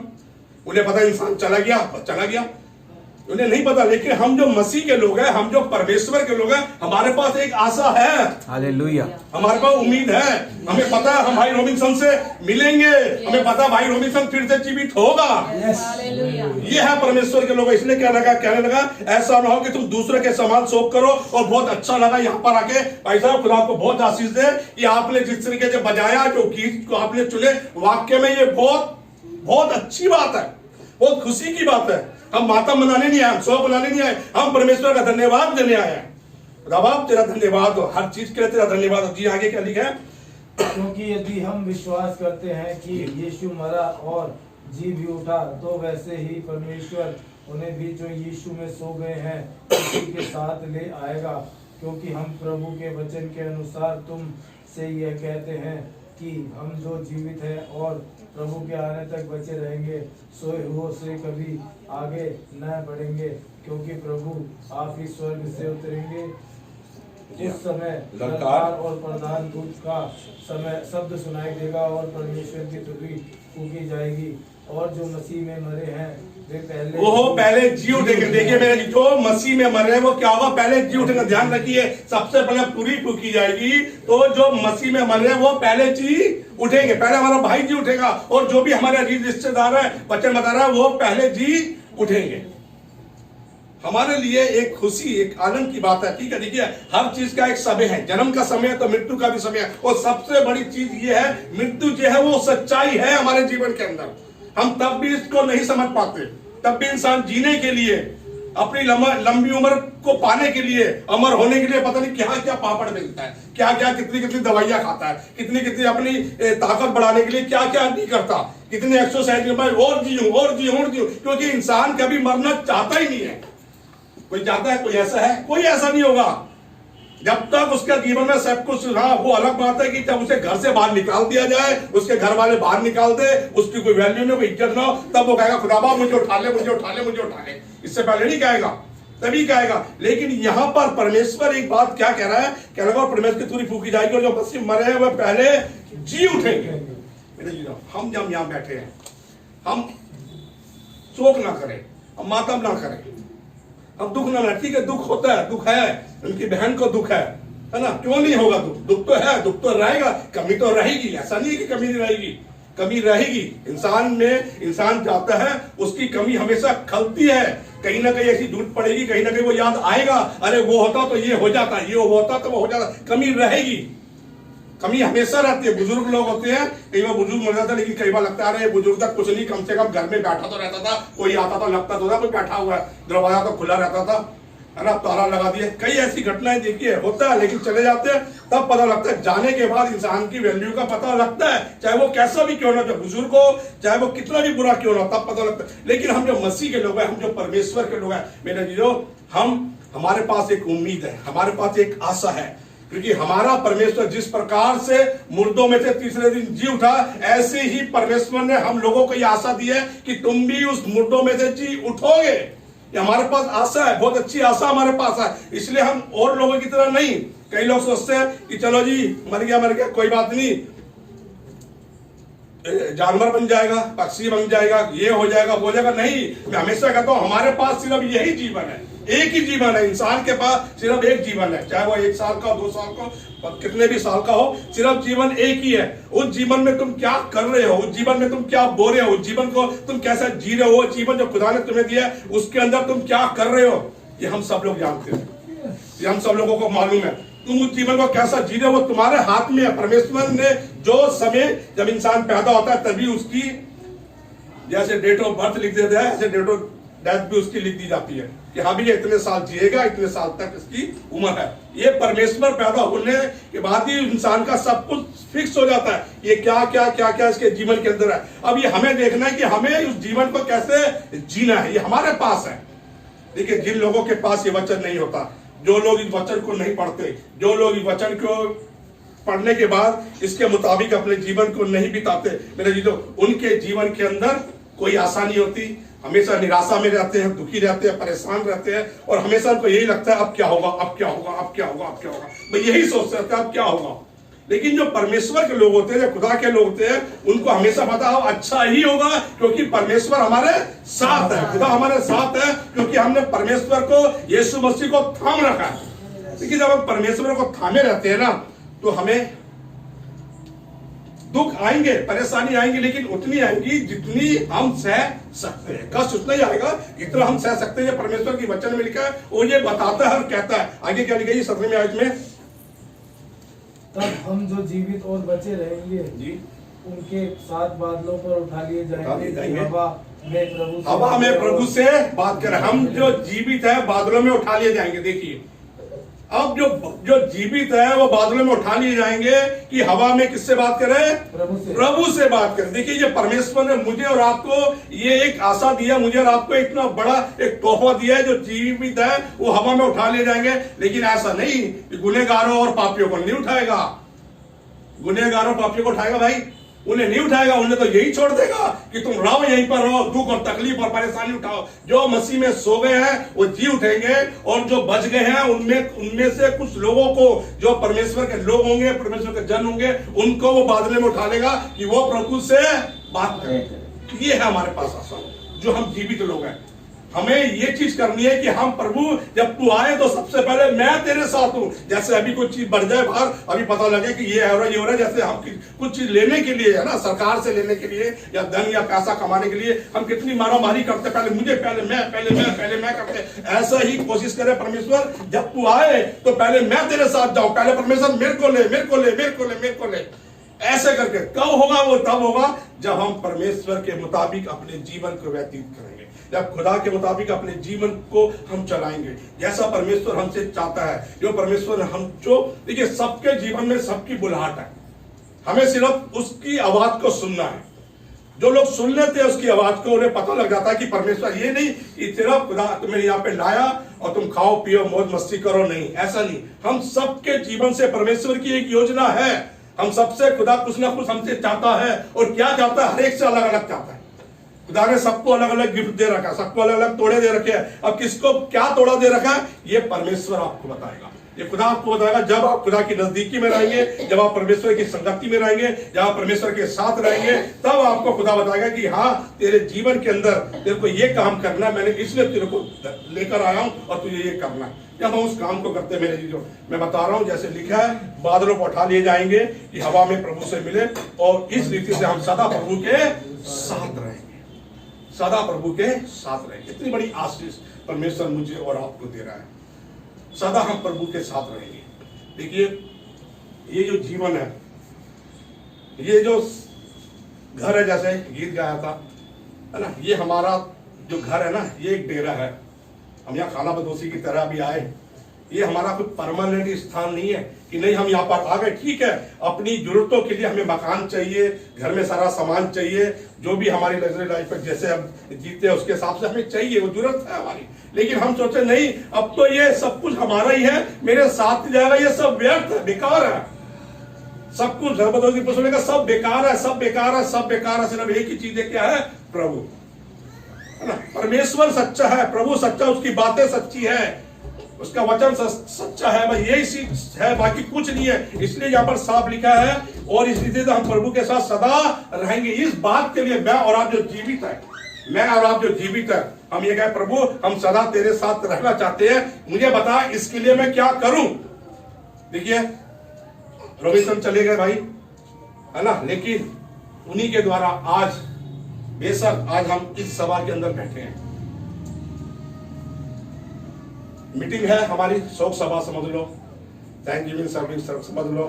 उन्हें पता इंसान चला गया, उन्हें नहीं पता। लेकिन हम जो मसीह के लोग हैं, हम जो परमेश्वर के लोग हैं, हमारे पास एक आशा है, हालेलुया, हमारे पास उम्मीद है। हमें पता है हम भाई रॉबिन्सन से मिलेंगे, हमें पता है भाई रॉबिन्सन फिर से जीवित होगा। ये है परमेश्वर के लोग। इसलिए क्या लगा, कहने लगा ऐसा ना हो कि तुम दूसरे के समान शोक करो। और बहुत अच्छा लगा यहाँ पर आके, भाई साहब खुदा आपको बहुत आशीष दे कि आपने जिस तरीके से बजाया, जो गीत को आपने चुने, वाक्य में ये बहुत अच्छी बात है, बहुत खुशी की बात है। हम माता मनाने नहीं आए, हम शोक मनाने नहीं आए, हम परमेश्वर का धन्यवाद देने आए हैं। बाप तेरा धन्यवाद हो, हर चीज के लिए तेरा धन्यवाद हो। जी आगे क्या लिखा है, क्योंकि यदि हम विश्वास करते हैं कि यीशु मरा और जी भी उठा, तो वैसे ही परमेश्वर उन्हें भी जो यीशु में सो गए हैं उसी के साथ ले आएगा। क्योंकि हम प्रभु के वचन के अनुसार तुम से यह कहते हैं कि हम जो जीवित हैं और प्रभु के आने तक बचे रहेंगे, सोए हुओं से कभी आगे न बढ़ेंगे, क्योंकि प्रभु आप ही स्वर्ग से उतरेंगे। उस समय ललकार और प्रधान दूत का समय शब्द सुनाई देगा और परमेश्वर की तुरही फूंकी जाएगी, और जो मसीह में मरे हैं वे पहले जी उठेंगे। देखिए मेरे, जो मसीह में मरे हैं वो क्या होगा, पहले जी उठेंगे। ध्यान रखिए, सबसे पहले पूरी फूंकी जाएगी, तो जो मसीह में मरे हैं वो पहले जी उठेंगे। पहले हमारा भाई जी उठेगा, और जो भी हमारे रिश्तेदार है, वचन बता रहा है, वो पहले जी उठेंगे। हमारे लिए एक खुशी, एक आनंद की बात है। ठीक है, देखिए हर चीज का एक समय है, जन्म का समय है तो मृत्यु का भी समय है। और सबसे बड़ी चीज ये है, मृत्यु जो है वो सच्चाई है हमारे जीवन के अंदर। हम तब भी इसको नहीं समझ पाते, तब भी इंसान जीने के लिए, अपनी लंबी उम्र को पाने के लिए, अमर होने के लिए पता नहीं क्या क्या पापड़ मिलता है, क्या क्या कितनी दवाइयां खाता है, कितनी अपनी ताकत बढ़ाने के लिए क्या क्या नहीं करता, कितनी एक्सरसाइज और जीऊं, क्योंकि इंसान कभी मरना चाहता ही नहीं है। कोई चाहता है, कोई ऐसा है, कोई ऐसा नहीं होगा। जब तक उसके जीवन में सब कुछ रहा, वो अलग बात है कि जब उसे घर से बाहर निकाल दिया जाए, उसके घर वाले बाहर निकाल दे, उसकी कोई वैल्यू नहीं, कोई इज्जत ना हो, तब वो कहेगा खुदाबा मुझे उठा ले, मुझे उठा ले, मुझे उठा ले। इससे पहले नहीं कहेगा, तभी कहेगा। लेकिन यहाँ पर परमेश्वर एक बात क्या कह रहा है, कह रहा है परमेश्वर की तुरही फूंकी जाएगी, और जो मसीह मरे हैं वह पहले जी उठेंगे। हम जब यहाँ बैठे हैं, हम शोक ना करें, हम मातम ना करें, हम दुख ना, ठीक है दुख होता है, दुख है, उनकी बहन को दुख है ना, क्यों नहीं होगा दुख, दुख तो है, दुख तो रहेगा, कमी तो रहेगी, ऐसा नहीं है कि कमी नहीं रहेगी, कमी रहेगी। इंसान में, इंसान जाता है, उसकी कमी हमेशा खलती है, कहीं ना कहीं ऐसी झूठ पड़ेगी, कहीं ना कहीं वो याद आएगा, अरे वो होता तो ये हो जाता, ये होता तो वो हो जाता, कमी रहेगी, कमी हमेशा रहती है। बुजुर्ग लोग होते हैं, कई बार बुजुर्ग मर जाता है, लेकिन कई बार लगता है अरे बुजुर्ग तक कुछ नहीं, कम से कम घर में बैठा तो रहता था, कोई आता तो लगता तो था कोई बैठा हुआ है, दरवाजा तो खुला रहता था, है ना, ताला लगा दिए। कई ऐसी घटनाएं देखिए होता है, लेकिन चले जाते हैं तब पता लगता है, जाने के बाद इंसान की वैल्यू का पता लगता है, चाहे वो कैसा भी क्यों ना, चाहे बुजुर्ग हो, चाहे वो कितना भी बुरा क्यों ना, तब पता लगता है। लेकिन हम जो मसीह के लोग हैं, हम जो परमेश्वर के लोग हैं, मेरे जीरो, हमारे पास एक उम्मीद है, हमारे पास एक आशा है, क्योंकि हमारा परमेश्वर जिस प्रकार से मुर्दों में से तीसरे दिन जी उठा, ऐसे ही परमेश्वर ने हम लोगों को यह आशा दी है कि तुम भी उस मुर्दों में से जी उठोगे। ये हमारे पास आशा है, बहुत अच्छी आशा हमारे पास है। इसलिए हम और लोगों की तरह नहीं, कई लोग सोचते हैं कि चलो जी मर गया कोई बात नहीं, जानवर बन जाएगा, पक्षी बन जाएगा, ये हो जाएगा वो हो जाएगा। नहीं, मैं हमेशा कहता हूं हमारे पास सिर्फ यही जीवन है, एक ही जीवन है। इंसान के पास सिर्फ एक जीवन है, चाहे वो 1 साल का हो, 2 साल का हो, कितने भी साल का हो, सिर्फ जीवन एक ही है। उस जीवन में तुम क्या कर रहे हो, उस जीवन में तुम क्या बोल रहे हो, उस जीवन को तुम कैसा जी रहे हो, जीवन जो खुदा ने तुम्हें दिया है उसके अंदर तुम क्या कर रहे हो, ये हम सब लोग जानते हैं, ये हम सब लोगों को मालूम है। तुम उस जीवन को कैसा जी रहे हो वो तुम्हारे हाथ में है। परमेश्वर ने जो समय जब इंसान पैदा होता है तभी उसकी जैसे डेट ऑफ बर्थ लिख देता है, ऐसे डेट ऑफ डेथ भी उसकी लिख दी जाती है कि हाँ भी ये इतने साल जिएगा, इतने साल तक इसकी उम्र है। ये परमेश्वर पैदा होने के बाद ही इंसान का सब कुछ फिक्स हो जाता है, ये क्या क्या क्या क्या इसके जीवन के अंदर है। अब ये हमें देखना है कि हमें उस जीवन को कैसे जीना है, ये हमारे पास है। देखिए, जिन लोगों के पास ये वचन नहीं होता, जो लोग इस वचन को नहीं पढ़ते, जो लोग इस वचन को पढ़ने के बाद इसके मुताबिक अपने जीवन को नहीं बिताते, मेरे जीजों, उनके जीवन के अंदर कोई आशा नहीं होती, हमेशा निराशा में रहते हैं, दुखी रहते हैं, परेशान रहते हैं, और हमेशा उनको यही लगता है अब क्या होगा, अब क्या होगा, अब क्या होगा, अब क्या होगा, भाई यही सोचते रहते हैं अब क्या होगा। लेकिन जो परमेश्वर के लोग होते हैं, जो खुदा के लोग होते हैं, उनको हमेशा पता हो अच्छा ही होगा, क्योंकि परमेश्वर हमारे साथ है, खुदा हमारे साथ है, क्योंकि हमने परमेश्वर को, यीशु मसीह को थाम रखा है। लेकिन जब हम परमेश्वर को थामे रहते हैं ना, तो हमें दुख आएंगे, परेशानी आएंगी, लेकिन उतनी आएंगी जितनी हम सह सकते हैं। कष्ट उतना ही आएगा जितना हम सह सकते हैं। परमेश्वर की वचन में लिखा है, वो ये बताता है और कहता है। आगे क्या लिखा है 17वें आयत में, तब हम जो जीवित और बचे रहेंगे जी उनके साथ बादलों पर उठा लिए जाएंगे। हवा में प्रभु से बात करें। हम जो जीवित है बादलों में उठा लिए जाएंगे। देखिए, अब जो जीवित है वो बादलों में उठा लिए जाएंगे कि हवा में किससे बात करें, प्रभु से बात करें। देखिए, ये परमेश्वर ने मुझे और आपको ये एक आशा दिया, मुझे और आपको इतना बड़ा एक तोहफा दिया है। जो जीवित है वो हवा में उठा लिए जाएंगे। लेकिन ऐसा नहीं कि गुनहगारों और पापियों को नहीं उठाएगा। गुनहगारों पापियों को उठाएगा भाई, उन्हें नहीं उठाएगा। उन्हें तो यही छोड़ देगा कि तुम रहो, यहीं पर रहो, दुख और तकलीफ और परेशानी उठाओ। जो मसीह में सो गए हैं वो जी उठेंगे, और जो बच गए हैं उनमें से कुछ लोगों को, जो परमेश्वर के लोग होंगे, परमेश्वर के जन होंगे, उनको वो बादल में उठा लेगा कि वो प्रभु से बात करें। ये है हमारे पास आशा, जो हम जीवित लोग हैं। हमें ये चीज करनी है कि हम प्रभु जब तू आए तो सबसे पहले मैं तेरे साथ हूं। जैसे अभी कुछ चीज बढ़ जाए बाहर, अभी पता लगे कि ये हो रहा है, ये हो रहा है, जैसे हम कुछ चीज लेने के लिए है ना, सरकार से लेने के लिए या धन या पैसा कमाने के लिए हम कितनी मारामारी करते, पहले मुझे, पहले मैं करते। ऐसा ही कोशिश करे परमेश्वर, जब तू आए तो पहले मैं तेरे साथ जाऊं, पहले परमेश्वर मेरे को ले। ऐसे करके कब होगा वो? तब होगा जब हम परमेश्वर के मुताबिक अपने जीवन को व्यतीत करेंगे, जब खुदा के मुताबिक अपने जीवन को हम चलाएंगे जैसा परमेश्वर हमसे चाहता है। जो परमेश्वर हम जो, देखिए, सबके जीवन में सबकी बुलाहट है, हमें सिर्फ उसकी आवाज को सुनना है। जो लोग सुन लेते हैं उसकी आवाज को, उन्हें पता लग जाता है कि परमेश्वर ये नहीं कि सिर्फ खुदा तुम्हें यहाँ पे लाया और तुम खाओ पियो मौज मस्ती करो, नहीं, ऐसा नहीं। हम सबके जीवन से परमेश्वर की एक योजना है। हम सबसे खुदा कुछ ना कुछ हमसे चाहता है, और क्या चाहता है, हर एक से अलग अलग चाहता है। खुदा ने सबको अलग अलग गिफ्ट दे रखा है, सबको अलग अलग तोड़े दे रखे हैं। अब किसको क्या तोड़ा दे रखा है ये परमेश्वर आपको बताएगा, ये खुदा आपको बताएगा। जब आप खुदा की नजदीकी में रहेंगे, जब आप परमेश्वर की संगति में रहेंगे, जब आप परमेश्वर के साथ रहेंगे, तब आपको खुदा बताएगा कि हाँ, तेरे जीवन के अंदर तेरे को ये काम करना है, मैंने इसलिए तेरे को लेकर आया हूं और तुझे ये करना है। जब हम उस काम को करते हैं, मेरे जीजों, मैं बता रहा हूं, जैसे लिखा है, बादलों को उठा लिए जाएंगे कि हवा में प्रभु से मिले, और इस रीति से हम सदा प्रभु के साथ रहेंगे, सदा प्रभु के साथ रहेंगे। इतनी बड़ी आशीष परमेश्वर मुझे और आपको दे रहा है, सदा हम प्रभु के साथ रहेंगे। देखिए, ये जो जीवन है, ये जो घर है, जैसे गीत गाया था, है ना, ये हमारा जो घर है ना, ये एक डेरा है। हम यहाँ खाना बदोशी की तरह भी आए, ये हमारा कोई परमानेंट स्थान नहीं है कि नहीं हम यहाँ पर आ गए। ठीक है, अपनी जरूरतों के लिए हमें मकान चाहिए, घर में सारा सामान चाहिए, जो भी हमारी लग्जरी लाइफ है जैसे हम जीते हैं उसके हिसाब से हमें चाहिए, वो जरूरत है हमारी। लेकिन हम सोचे नहीं, अब तो ये सब कुछ हमारा ही है, मेरे साथ जाएगा, ये सब व्यर्थ है, बेकार है, सब कुछ का सब बेकार है, सब बेकार है, सब बेकार है। सिर्फ एक ही चीज है, क्या है? प्रभु, है ना। परमेश्वर सच्चा है, प्रभु सच्चा, उसकी बातें सच्ची है, उसका वचन सच्चा है, बस यही चीज है, बाकी कुछ नहीं है। इसलिए यहाँ पर साफ लिखा है, और इस रीति से हम प्रभु के साथ सदा रहेंगे। इस बात के लिए मैं और आप जो जीवित है, मैं और आप जो जीवित है, हम ये कहे प्रभु हम सदा तेरे साथ रहना चाहते हैं, मुझे बता इसके लिए मैं क्या करूं। देखिए रोबिन्सन चले गए भाई, है ना, लेकिन उन्हीं के द्वारा आज बेशक आज हम इस सभा के अंदर बैठे हैं। मीटिंग है हमारी, शोक सभा समझ लो, थैंक्सगिविंग सर्विस समझ लो,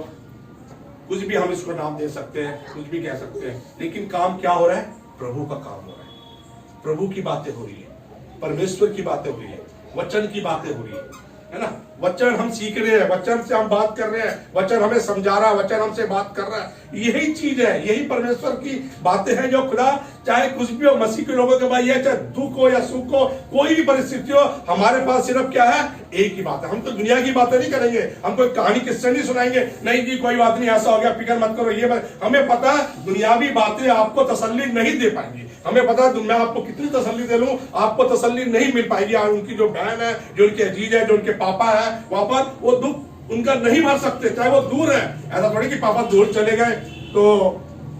कुछ भी हम इसको नाम दे सकते हैं, कुछ भी कह सकते हैं, लेकिन काम क्या हो रहा है? प्रभु का काम हो रहा है, प्रभु की बातें हो रही है, परमेश्वर की बातें हो रही है, वचन की बातें हो रही है ना। वचन हम सीख रहे हैं, वचन से हम बात कर रहे हैं, वचन हमें समझा रहा है, वचन हमसे बात कर रहा है, यही चीज है, यही परमेश्वर की बातें हैं जो खुदा चाहे कुछ भी हो, मसीह के लोगों के भाई है, चाहे दुख हो या सुख हो, कोई भी परिस्थिति हो, हमारे पास सिर्फ क्या है? एक ही बात है। हम तो दुनिया की बातें नहीं करेंगे, हम कोई कहानी किस्से नहीं सुनाएंगे, नहीं जी कोई बात नहीं, ऐसा हो गया, फिक्र मत करो, ये हमें पता है दुनियावी बातें आपको तसल्ली नहीं दे पाएंगी। हमें पता है मैं आपको कितनी तसल्ली दे लूं, आपको तसल्ली नहीं मिल पाएगी। उनकी जो बहन है, जो उनके अजीज है, जो उनके पापा है, वहां पर वो दुख उनका नहीं भर सकते, चाहे वो दूर है। ऐसा थोड़ी कि पापा दूर चले गए तो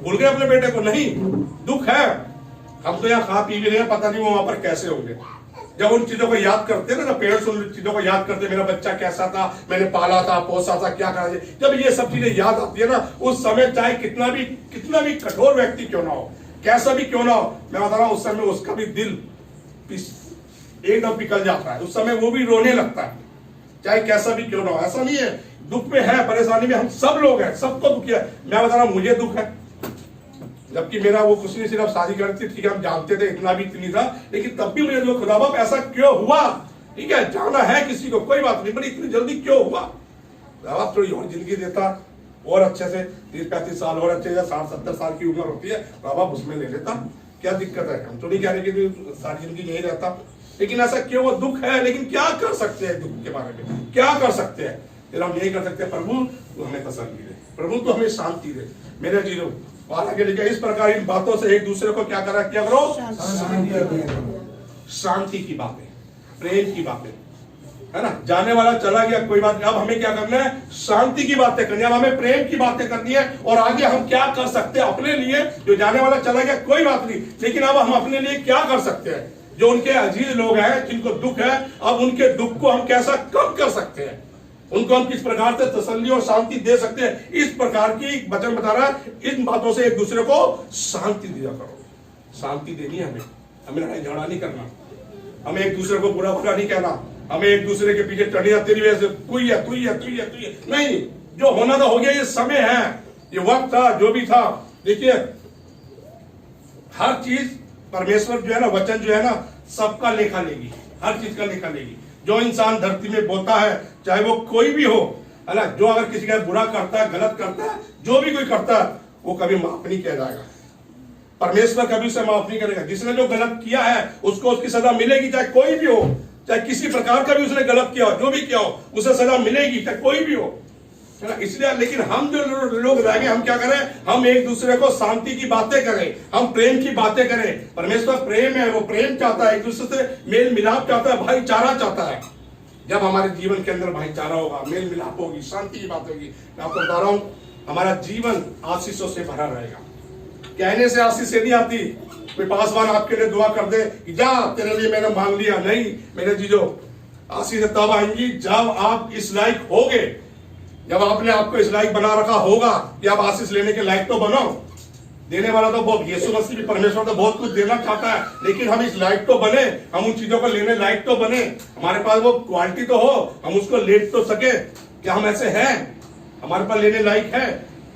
भूल गए अपने बेटे को, नहीं, दुख है। हम तो यहाँ खा पी भी रहे हैं, पता नहीं वो वहां पर कैसे होंगे। जब उन चीजों को याद करते ना, पेरेंट्स उन चीजों को याद करते, मेरा बच्चा कैसा था, मैंने पाला था, पोसा था, क्या करा, जब ये सब चीजें याद आती है ना, उस समय चाहे कितना भी कठोर व्यक्ति क्यों ना हो, कैसा भी क्यों ना हो, मैं बता रहा हूं उस समय उसका भी दिल एकदम पिघल जाता है, उस समय वो भी रोने लगता है, चाहे कैसा भी क्यों ना हो। ऐसा नहीं है, दुख में है, परेशानी में हम सब लोग हैं, सबको दुख है। मैं बता रहा हूं मुझे दुख है, जबकि मेरा वो कुछ नहीं, सिर्फ शादी करती थी, हम जानते थे इतना भी इतनी था, लेकिन तब भी मुझे जो खुदा बाप ऐसा क्यों हुआ, ठीक है, जाना है किसी को कोई बात नहीं, पर इतनी जल्दी क्यों हुआ? खुदा बाप थोड़ी और जिंदगी देता, और अच्छे से 30-35 साल और अच्छे से 60-70 साल की उम्र होती है, खुदा बाप उसमें ले लेता, क्या दिक्कत है? हम तो नहीं कह रहे कि सारी जिंदगी नहीं रहता, लेकिन ऐसा क्यों? वो दुख है, लेकिन क्या कर सकते हैं? दुख के बारे में क्या कर सकते हैं? फिर हम यही कर सकते हैं, प्रभु तू हमें तसल्ली दे, प्रभु तू हमें शांति दे, मेरे जीरो और आगे लेके इस प्रकार इन बातों से एक दूसरे को क्या करा, क्या करो? शांति की बातें, प्रेम की बातें, है ना। जाने वाला चला गया, कोई बात नहीं, अब हमें क्या करना है? शांति की बातें करनी है, अब हमें प्रेम की बातें करनी है, और आगे हम क्या कर सकते हैं अपने लिए? जो जाने वाला चला गया कोई बात नहीं, लेकिन अब हम अपने लिए क्या कर सकते हैं? जो उनके अजीज लोग हैं, जिनको दुख है, अब उनके दुख को हम कैसा कम कर सकते हैं? उनको हम किस प्रकार से तसल्ली और शांति दे सकते हैं? इस प्रकार की वचन बता रहा है, इन बातों से एक दूसरे को शांति दिया करो। शांति देनी है हमें लड़ाई झगड़ा नहीं करना, हमें एक दूसरे को बुरा भला नहीं कहना, हमें एक दूसरे के पीछे चढ़िया तेरी वजह से तू ही है नहीं, जो होना था हो गया, ये समय है, ये वक्त था, जो भी था। देखिए हर चीज परमेश्वर जो है ना, वचन जो है ना, सबका लेखा लेगी, हर चीज का लेखा लेगी। जो इंसान धरती में बोता है, चाहे वो कोई भी हो, है ना, जो अगर किसी का बुरा करता है, गलत करता है, जो भी कोई करता है, वो कभी माफ नहीं किया जाएगा। परमेश्वर कभी उसे माफ नहीं करेगा। जिसने जो गलत किया है उसको उसकी सजा मिलेगी, चाहे कोई भी हो, चाहे किसी प्रकार का भी उसने गलत किया हो, जो भी किया हो, उसे सजा मिलेगी, चाहे कोई भी हो, है ना। इसलिए लेकिन हम जो लोग रह गए, हम क्या करें? हम एक दूसरे को शांति की बातें करें, हम प्रेम की बातें करें। परमेश्वर प्रेम है, वो प्रेम चाहता है, एक दूसरे से मेल मिलाप चाहता है, भाईचारा चाहता है। जब हमारे जीवन के अंदर भाईचारा होगा, मेल मिलाप होगी, शांति की बात होगी, मैं आपको बता रहा हूं हमारा जीवन आशीषों से भरा रहेगा। कहने से आशीष नहीं आती, कोई पासवान आपके लिए दुआ कर दे कि जा तेरे लिए मैंने मांग लिया, नहीं मेरे जीजो, आशीष तब आएंगी जब आप इस लायक होगे, जब आपने आपको इस लायक बना रखा होगा कि आप आशीष लेने के लायक तो बनो। देने वाला तो बहुत, यीशु मसीह भी, परमेश्वर तो बहुत कुछ देना चाहता है, लेकिन हम इस लायक तो बने, हम उन चीजों को लेने लायक तो बने, हमारे पास वो क्वालिटी तो हो, हम उसको ले तो सके। क्या हम ऐसे हैं? हमारे पास लेने लायक है?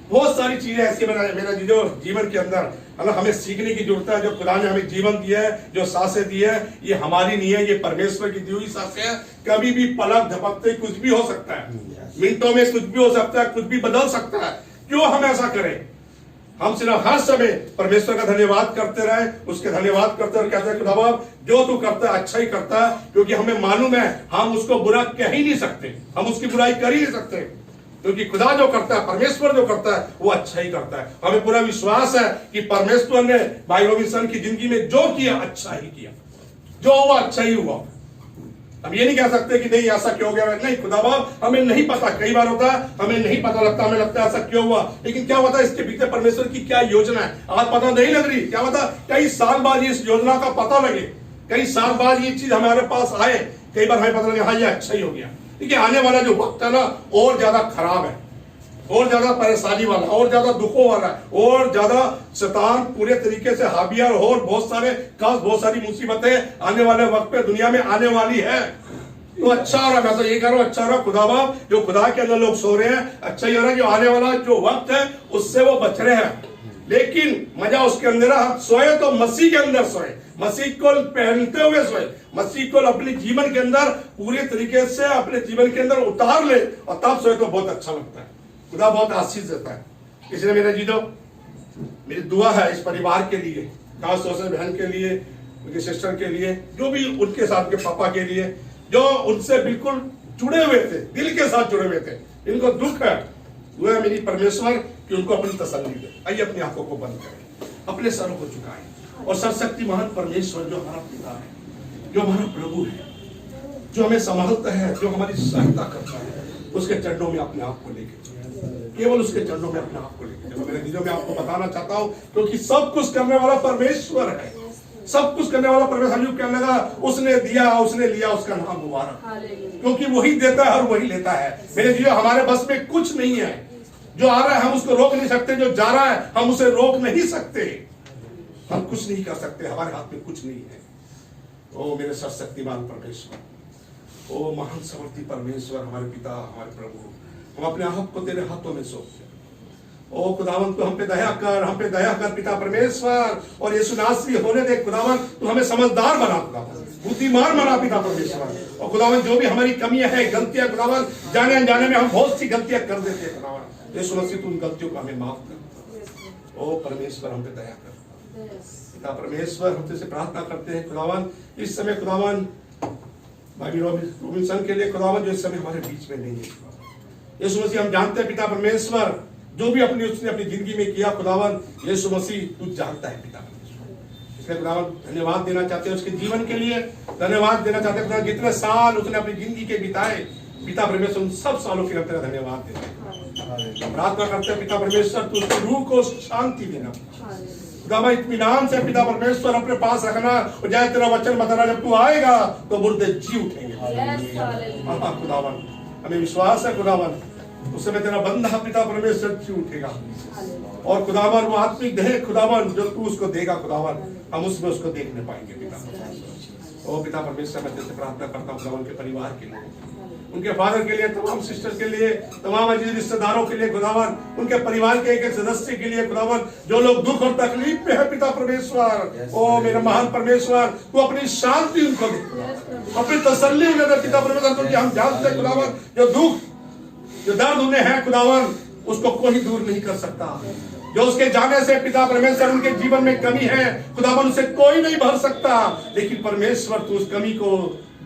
बहुत सारी चीजें ऐसी मेरा जो जीवन के अंदर हमें सीखने की जरूरत है। जो खुदा ने हमें जीवन दिया है, जो सांसें दी है, ये हमारी नहीं है, ये परमेश्वर की दी हुई सांसें हैं। कभी भी पलक झपकते कुछ भी हो सकता है, मिनटों में कुछ भी हो सकता है, कुछ भी बदल सकता है। क्यों हम ऐसा करें? हम सिर्फ हर समय परमेश्वर का धन्यवाद करते रहे, उसके धन्यवाद करते और कहते हैं खुदा बाप जो तू करता है अच्छा ही करता है, क्योंकि हमें मालूम है हम उसको बुरा कह ही नहीं सकते, हम उसकी बुराई कर ही नहीं सकते, क्योंकि खुदा जो करता है, परमेश्वर जो करता है वो अच्छा ही करता है। हमें पूरा विश्वास है कि परमेश्वर ने भाई रॉबिन्सन की जिंदगी में जो किया अच्छा ही किया, जो हुआ अच्छा ही हुआ। हम ये नहीं कह सकते कि नहीं ऐसा क्यों हो गया, नहीं खुदा बाप हमें नहीं पता, कई बार होता है हमें नहीं पता लगता, हमें लगता है ऐसा क्यों हुआ, लेकिन क्या पता इसके पीछे परमेश्वर की क्या योजना है। आज पता नहीं लग रही, क्या पता कई साल बाद इस योजना का पता लगे, कई साल बाद ये चीज हमारे पास आए, कई बार हमें पता लगे हाँ ये अच्छा ही हो गया। देखिए आने वाला जो वक्त है ना और ज्यादा खराब है, और ज्यादा परेशानी वाला, और ज्यादा दुखों वाला है, और ज्यादा शैतान पूरे तरीके से हाविया और बहुत सारी मुसीबतें आने वाले वक्त पे दुनिया में आने वाली है। तो अच्छा हो रहा है, मैं तो ये कह रहा हूँ अच्छा हो रहा, खुदा बाप जो खुदा के अंदर लोग सो रहे हैं, अच्छा ही हो रहा है। जो आने वाला जो वक्त है उससे वो बच रहे हैं, लेकिन मजा उसके अंदर है। सोए तो मसीह के अंदर सोए, मसीह को पहनते हुए सोए, मसीह को अपने जीवन के अंदर पूरे तरीके से अपने जीवन के अंदर उतार ले, और तब सोए तो बहुत अच्छा लगता है। खुदा बहुत आशीष देता है। इसलिए मेरे जीजो, मेरी दुआ है इस परिवार के लिए, खास तौर से बहन के लिए, उनके सिस्टर के लिए, जो भी उनके साथ के पापा के लिए, जो उनसे बिल्कुल जुड़े हुए थे, दिल के साथ जुड़े हुए थे, इनको दुख है। वो है मेरी परमेश्वर कि उनको अपनी तसल्ली दे। आइए अपनी आंखों को बंद करें, अपने सरों को झुकाएं, और सर्वशक्तिमान परमेश्वर जो हमारा पिता है, जो हमारा प्रभु है, जो हमें संभालता है, जो हमारी सहायता करता है, उसके चरणों में अपने आप को लेके केवल उसके चरणों में अपने आप को लेके चलो। मेरे जीजों में आपको बताना चाहता हूं, क्योंकि सब कुछ करने वाला परमेश्वर है, सब कुछ करने वाला परमेश्वर। हम कहने लगा उसने दिया, उसने लिया, उसका नाम मुबारक, क्योंकि वही देता है और वही लेता है। मेरे जीजों हमारे बस में कुछ नहीं है, जो आ रहा है हम उसको रोक नहीं सकते, जो जा रहा है हम उसे रोक नहीं सकते, हम कुछ नहीं कर सकते, हमारे हाथ में कुछ नहीं है। ओ मेरे सर्वशक्तिमान परमेश्वर, ओ महान समर्थी परमेश्वर, हमारे पिता, हमारे प्रभु, हम अपने आप को तेरे हाथों में सौंपते हैं। ओ खुदावन तू हम पे दया कर, हम पे दया कर पिता परमेश्वर, और यीशु नासरी होने दे खुदावन, तू हमें समझदार बना, खुदावन बुद्धिमान बना पिता परमेश्वर। और खुदावन जो भी हमारी कमियां हैं, गलतियां, खुदावन जाने अनजाने में हम बहुत सी गलतियां कर देते हैं, खुदावन यीशु मसीह तू उन गलतियों को हमें माफ कर। ओ परमेश्वर हम पे दया कर पिता परमेश्वर, हम तुझसे प्रार्थना करते हैं खुदावन इस समय, खुदावन भाई रॉबिन्सन के लिए खुदावन जो इस समय हमारे बीच में नहीं है। यीशु मसीह हम जानते हैं पिता परमेश्वर, जो भी उसने अपनी जिंदगी में किया खुदावन यीशु मसीह तू जानता है पिता परमेश्वर। इसलिए खुदावन धन्यवाद देना चाहते हैं उसके जीवन के लिए, धन्यवाद देना चाहते हैं जितने साल उसने अपनी जिंदगी के बिताए पिता परमेश्वर, उन सब सालों के लिए तेरा धन्यवाद देते हैं। प्रार्थना करते हैं पिता परमेश्वर तू उसकी रूह को शांति देना, खुदावन इत्मीनान से पिता परमेश्वर अपने पास रखना, और जय तेरा वचन बता रहा जब तू आएगा तो मुर्दे जी उठेंगे। खुदावन हमें विश्वास है खुदावन उस समय तेरा बंदा पिता परमेश्वर जी उठेगा, और खुदावन वो आत्मिक देह खुदावन जो तू उसको देगा खुदावन, हम उसमें उसको देखने पाएंगे पिता परमेश्वर। ओ पिता परमेश्वर मैं तेरे से प्रार्थना करता हूँ खुदावन के परिवार के लिए, उनके फादर के लिए, तमाम सिस्टर के लिए, तमाम अजीज रिश्तेदारों के लिए खुदावन, उनके परिवार के एक एक सदस्य के लिए खुदावन, जो लोग दुख और तकलीफ में है पिता परमेश्वर। ओ मेरे महान परमेश्वर तू अपनी शांति उनको दे, अपनी तसल्ली उन्हें दे पिता परमेश्वर, क्योंकि हम जानते हैं खुदावन जो दुख जो दर्द उन्हें है खुदावन उसको कोई दूर नहीं कर सकता, जो उसके जाने से पिता परमेश्वर उनके जीवन में कमी है खुदावन उसे कोई नहीं भर सकता, लेकिन परमेश्वर तू उस कमी को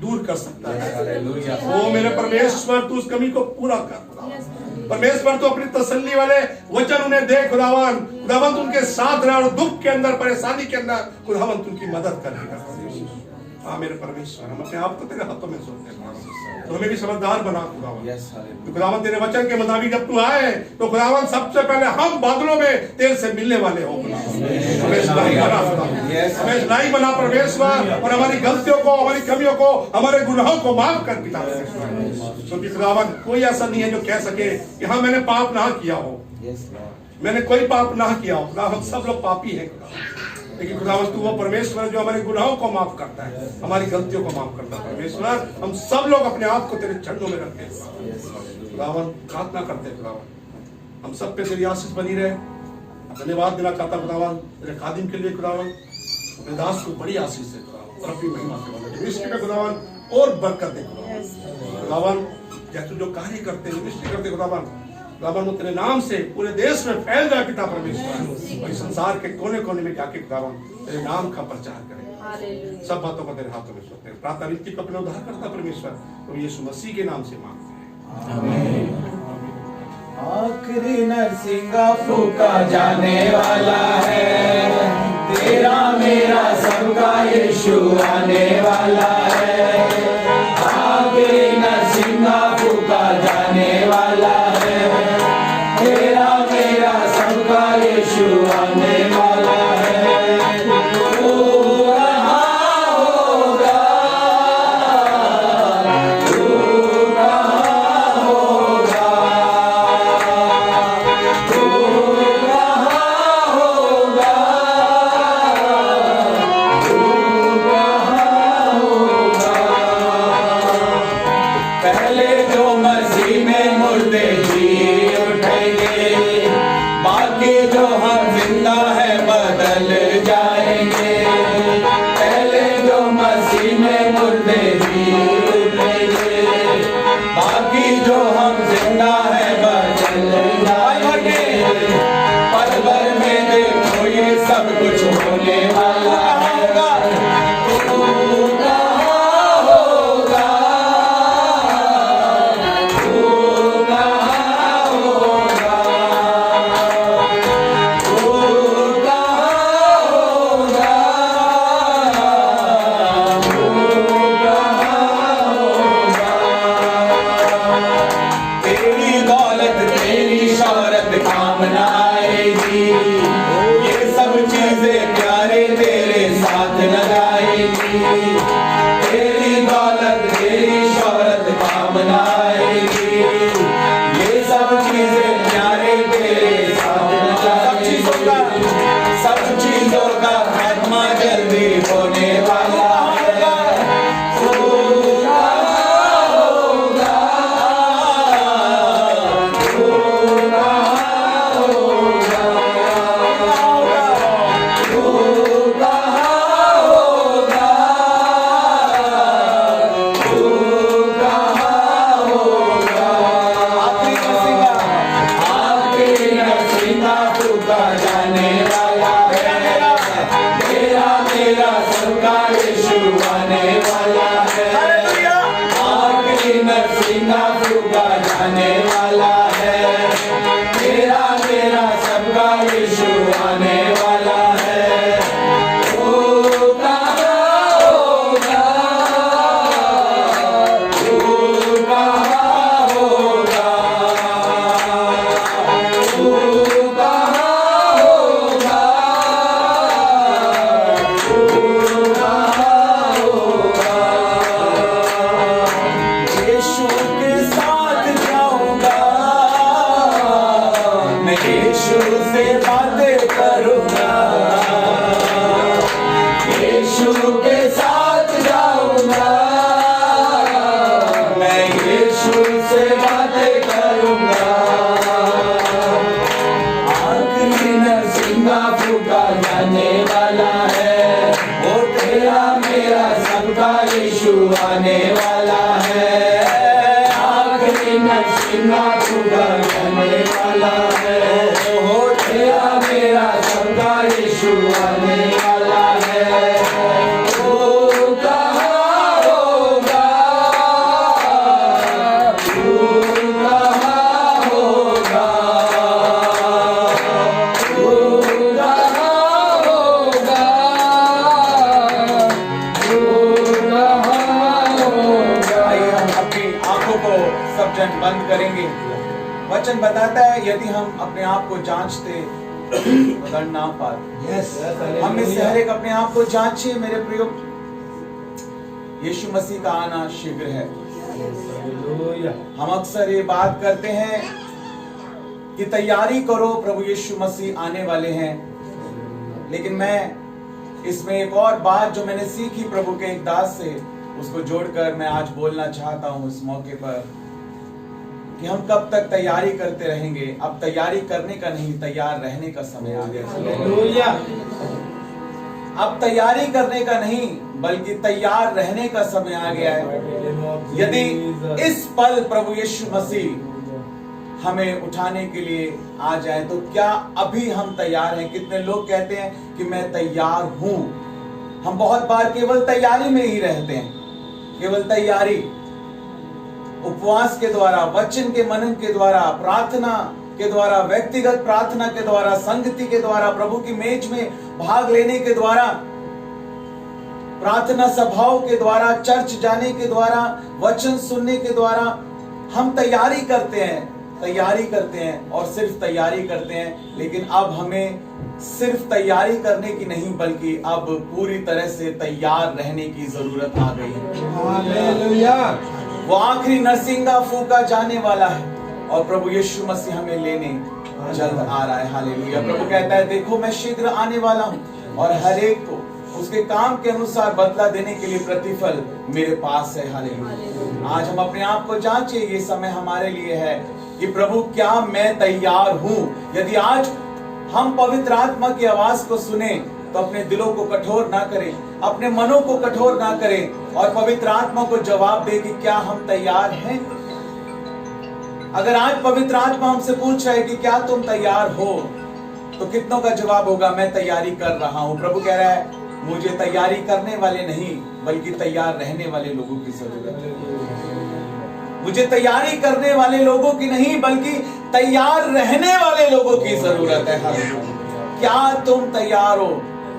दूर कर सकता है। ओ मेरे परमेश्वर तू उस कमी को पूरा कर परमेश्वर, तू अपनी तसल्ली वाले वचन उन्हें दे खुदावन, खुदावन तू उनके साथ रहे, और दुख के अंदर परेशानी के अंदर खुदावन तू उनकी मदद करेगा। हाँ मेरे परमेश्वर हम अपने आप को तेरे हाथों में सौंपते हैं, तो हमें भी समझदार बना खुदावन। खुदावन तेरे वचन के मुताबिक जब तू आए तो खुदावन सबसे पहले हम बादलों में तेरे से मिलने वाले हो, हमें लाई बना परमेश्वर, और हमारी गलतियों को, हमारी कमियों को, हमारे गुनाहों को माफ कर पिता परमेश्वर, क्योंकि खुदावन कोई ऐसा नहीं है जो कह सके कि हाँ मैंने पाप ना किया हो, मैंने कोई पाप ना किया हो। हम सब लोग पापी हैं, लेकिन खुदावन तू वो परमेश्वर जो हमारे गुनाहों को माफ करता है, हमारी गलतियों को माफ करता है। परमेश्वर हम सब लोग अपने आप को तेरे चरणों में रखते हैं खुदावन, प्रार्थना करते हैं खुदावन हम सब पे तेरी आशीष बनी रहे। धन्यवाद देना चाहता खुदावन तेरे खादिम के लिए खुदावन, अपने दास को बड़ी आशीष से खुदावन और अपनी महिमा से बने मिनिस्ट्री में खुदावन और बरकत दे खुदावन। जैसे जो कार्य करते हैं मिनिस्ट्री करते खुदावन, खुदावन वो तेरे नाम से पूरे देश में फैल जाए पिता परमेश्वर, और संसार के कोने कोने में जाके खुदावन तेरे नाम का प्रचार करें। सब बातों को तेरे हाथों में सौंपते हैं। प्रार्थना विनती को अपने उद्धार करता परमेश्वर तो यीशु मसीह के नाम से मांगते हैं, आमीन। आखिरी नरसिंगा फूका जाने वाला है, तेरा मेरा सबका यीशु आने वाला है। आखिरी नरसिंगा फूका जाने वाला है, तेरा मेरा सबका यीशु आने वाला है। बंद करेंगे। वचन बताता है यदि हम अपने आप को जांचते तो दंड ना पाते। हम में से हर एक अपने आप को जांचिए मेरे प्रियो। यीशु मसीह का आना शीघ्र है। हम अक्सर ये बात करते हैं कि तैयारी करो, प्रभु यीशु मसीह आने वाले हैं। लेकिन मैं इसमें एक और बात जो मैंने सीखी प्रभु के एक दास से, उसको जोड़कर मैं आज बोलना चाहता हूं इस मौके पर कि हम कब तक तैयारी करते रहेंगे। अब तैयारी करने का नहीं, तैयार रहने का समय आ गया। हालेलुया। अब तैयारी करने का नहीं बल्कि तैयार रहने का समय आ गया है। यदि इस पल प्रभु यीशु मसीह हमें उठाने के लिए आ जाए तो क्या अभी हम तैयार हैं? कितने लोग कहते हैं कि मैं तैयार हूं। हम बहुत बार केवल तैयारी में ही रहते हैं, केवल तैयारी, उपवास के द्वारा, वचन के मनन के द्वारा, प्रार्थना के द्वारा, व्यक्तिगत प्रार्थना के द्वारा, संगति के द्वारा, प्रभु की मेज में भाग लेने के द्वारा, प्रार्थना सभाओं के द्वारा, चर्च जाने के द्वारा, वचन सुनने के द्वारा हम तैयारी करते हैं और सिर्फ तैयारी करते हैं। लेकिन अब हमें सिर्फ तैयारी करने की नहीं बल्कि अब पूरी तरह से तैयार रहने की जरूरत आ गई है। हालेलुया। वो आखिरी नरसिंगा फूका जाने वाला है और प्रभु यीशु मसीह हमें लेने जल्द आ रहा है। हालेलुया। प्रभु कहता है, देखो मैं शीघ्र आने वाला हूं और हर एक को उसके काम के अनुसार बदला देने के लिए प्रतिफल मेरे पास है। हालेलुया। आज हम अपने आप को जांचें, ये समय हमारे लिए है कि प्रभु क्या मैं तैयार हूं। यदि आज हम पवित्र आत्मा की आवाज को सुने तो अपने दिलों को कठोर ना करें, अपने मनों को कठोर ना करें और पवित्र आत्मा को जवाब दे कि क्या हम तैयार हैं। अगर आज पवित्र आत्मा हमसे पूछ रहा है कि क्या तुम तैयार हो, तो कितनों का जवाब होगा, मैं तैयारी कर रहा हूं। प्रभु कह रहा है, मुझे तैयारी करने वाले नहीं बल्कि तैयार रहने वाले लोगों की जरूरत है। मुझे तैयारी करने वाले लोगों की नहीं बल्कि तैयार रहने वाले लोगों की जरूरत है। क्या तुम तैयार हो?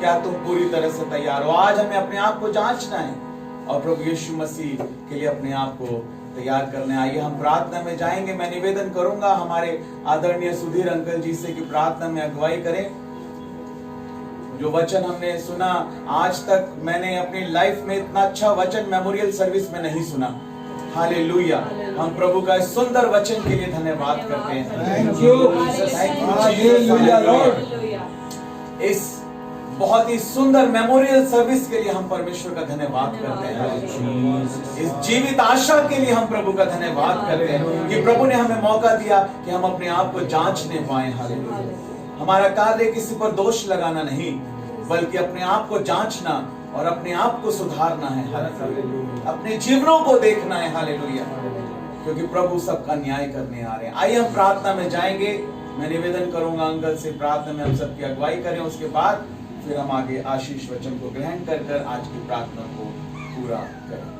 क्या तुम पूरी तरह से तैयार हो? आज हमें अपने आप को जांचना है और प्रभु यीशु मसीह के लिए अपने आप को तैयार करने। आइए हम प्रार्थना में जाएंगे। मैं निवेदन करूंगा हमारे आदरणीय सुधीर अंकल जी से कि प्रार्थना में अगुवाई करें। जो वचन हमने सुना आज तक, मैंने अपनी लाइफ में इतना अच्छा वचन मेमोरियल सर्विस में नहीं सुना। हालेलुया। हम प्रभु का इस सुंदर वचन के लिए धन्यवाद करते हैं। Thank you, hallelujah Lord. इस बहुत ही सुंदर मेमोरियल सर्विस के लिए हम परमेश्वर का धन्यवाद करते हैं। इस जीवित आशा के लिए हम प्रभु का धन्यवाद करते हैं कि प्रभु ने हमें मौका दिया कि हम अपने आप को जांचने पाए। हालेलुया। हमारा कार्य किसी पर दोष लगाना नहीं बल्कि अपने आप को जांचना और अपने आप को सुधारना है। हालेलुया। अपने जीवनों को देखना है। हालेलुया। क्योंकि प्रभु सबका न्याय करने आ रहे हैं। आइए हम प्रार्थना में जाएंगे। मैं निवेदन करूंगा अंकल से प्रार्थना में हम सबकी अगुवाई करें, उसके बाद फिर हम आगे आशीष वचन को ग्रहण कर कर आज की प्रार्थना को पूरा करें।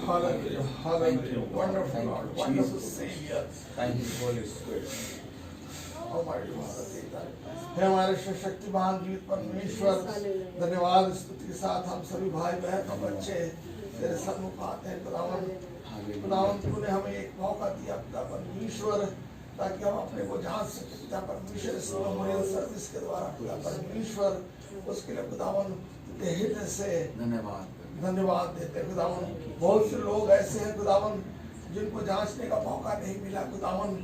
Hallelujah, hallelujah, wonderful Lord, wonderful Savior. Thank you, Holy Spirit. हमारी हे हमारे शक्तिमान जीवित परमेश्वर, धन्यवाद स्तुति के साथ हम सभी भाई बहन और बच्चे तेरे सम्मुख आते हैं। खुदावंद तूने हमें एक मौका दिया पिता परमेश्वर, ताकि हम अपने को जांच सके पिता परमेश्वर। इस मेमोरियल सर्विस के द्वारा पिता परमेश्वर, उसके लिए खुदावंद हृदय से धन्यवाद देते हैं। खुदावंद बहुत से लोग ऐसे हैं खुदावंद जिनको जांचने का मौका नहीं मिला खुदावंद,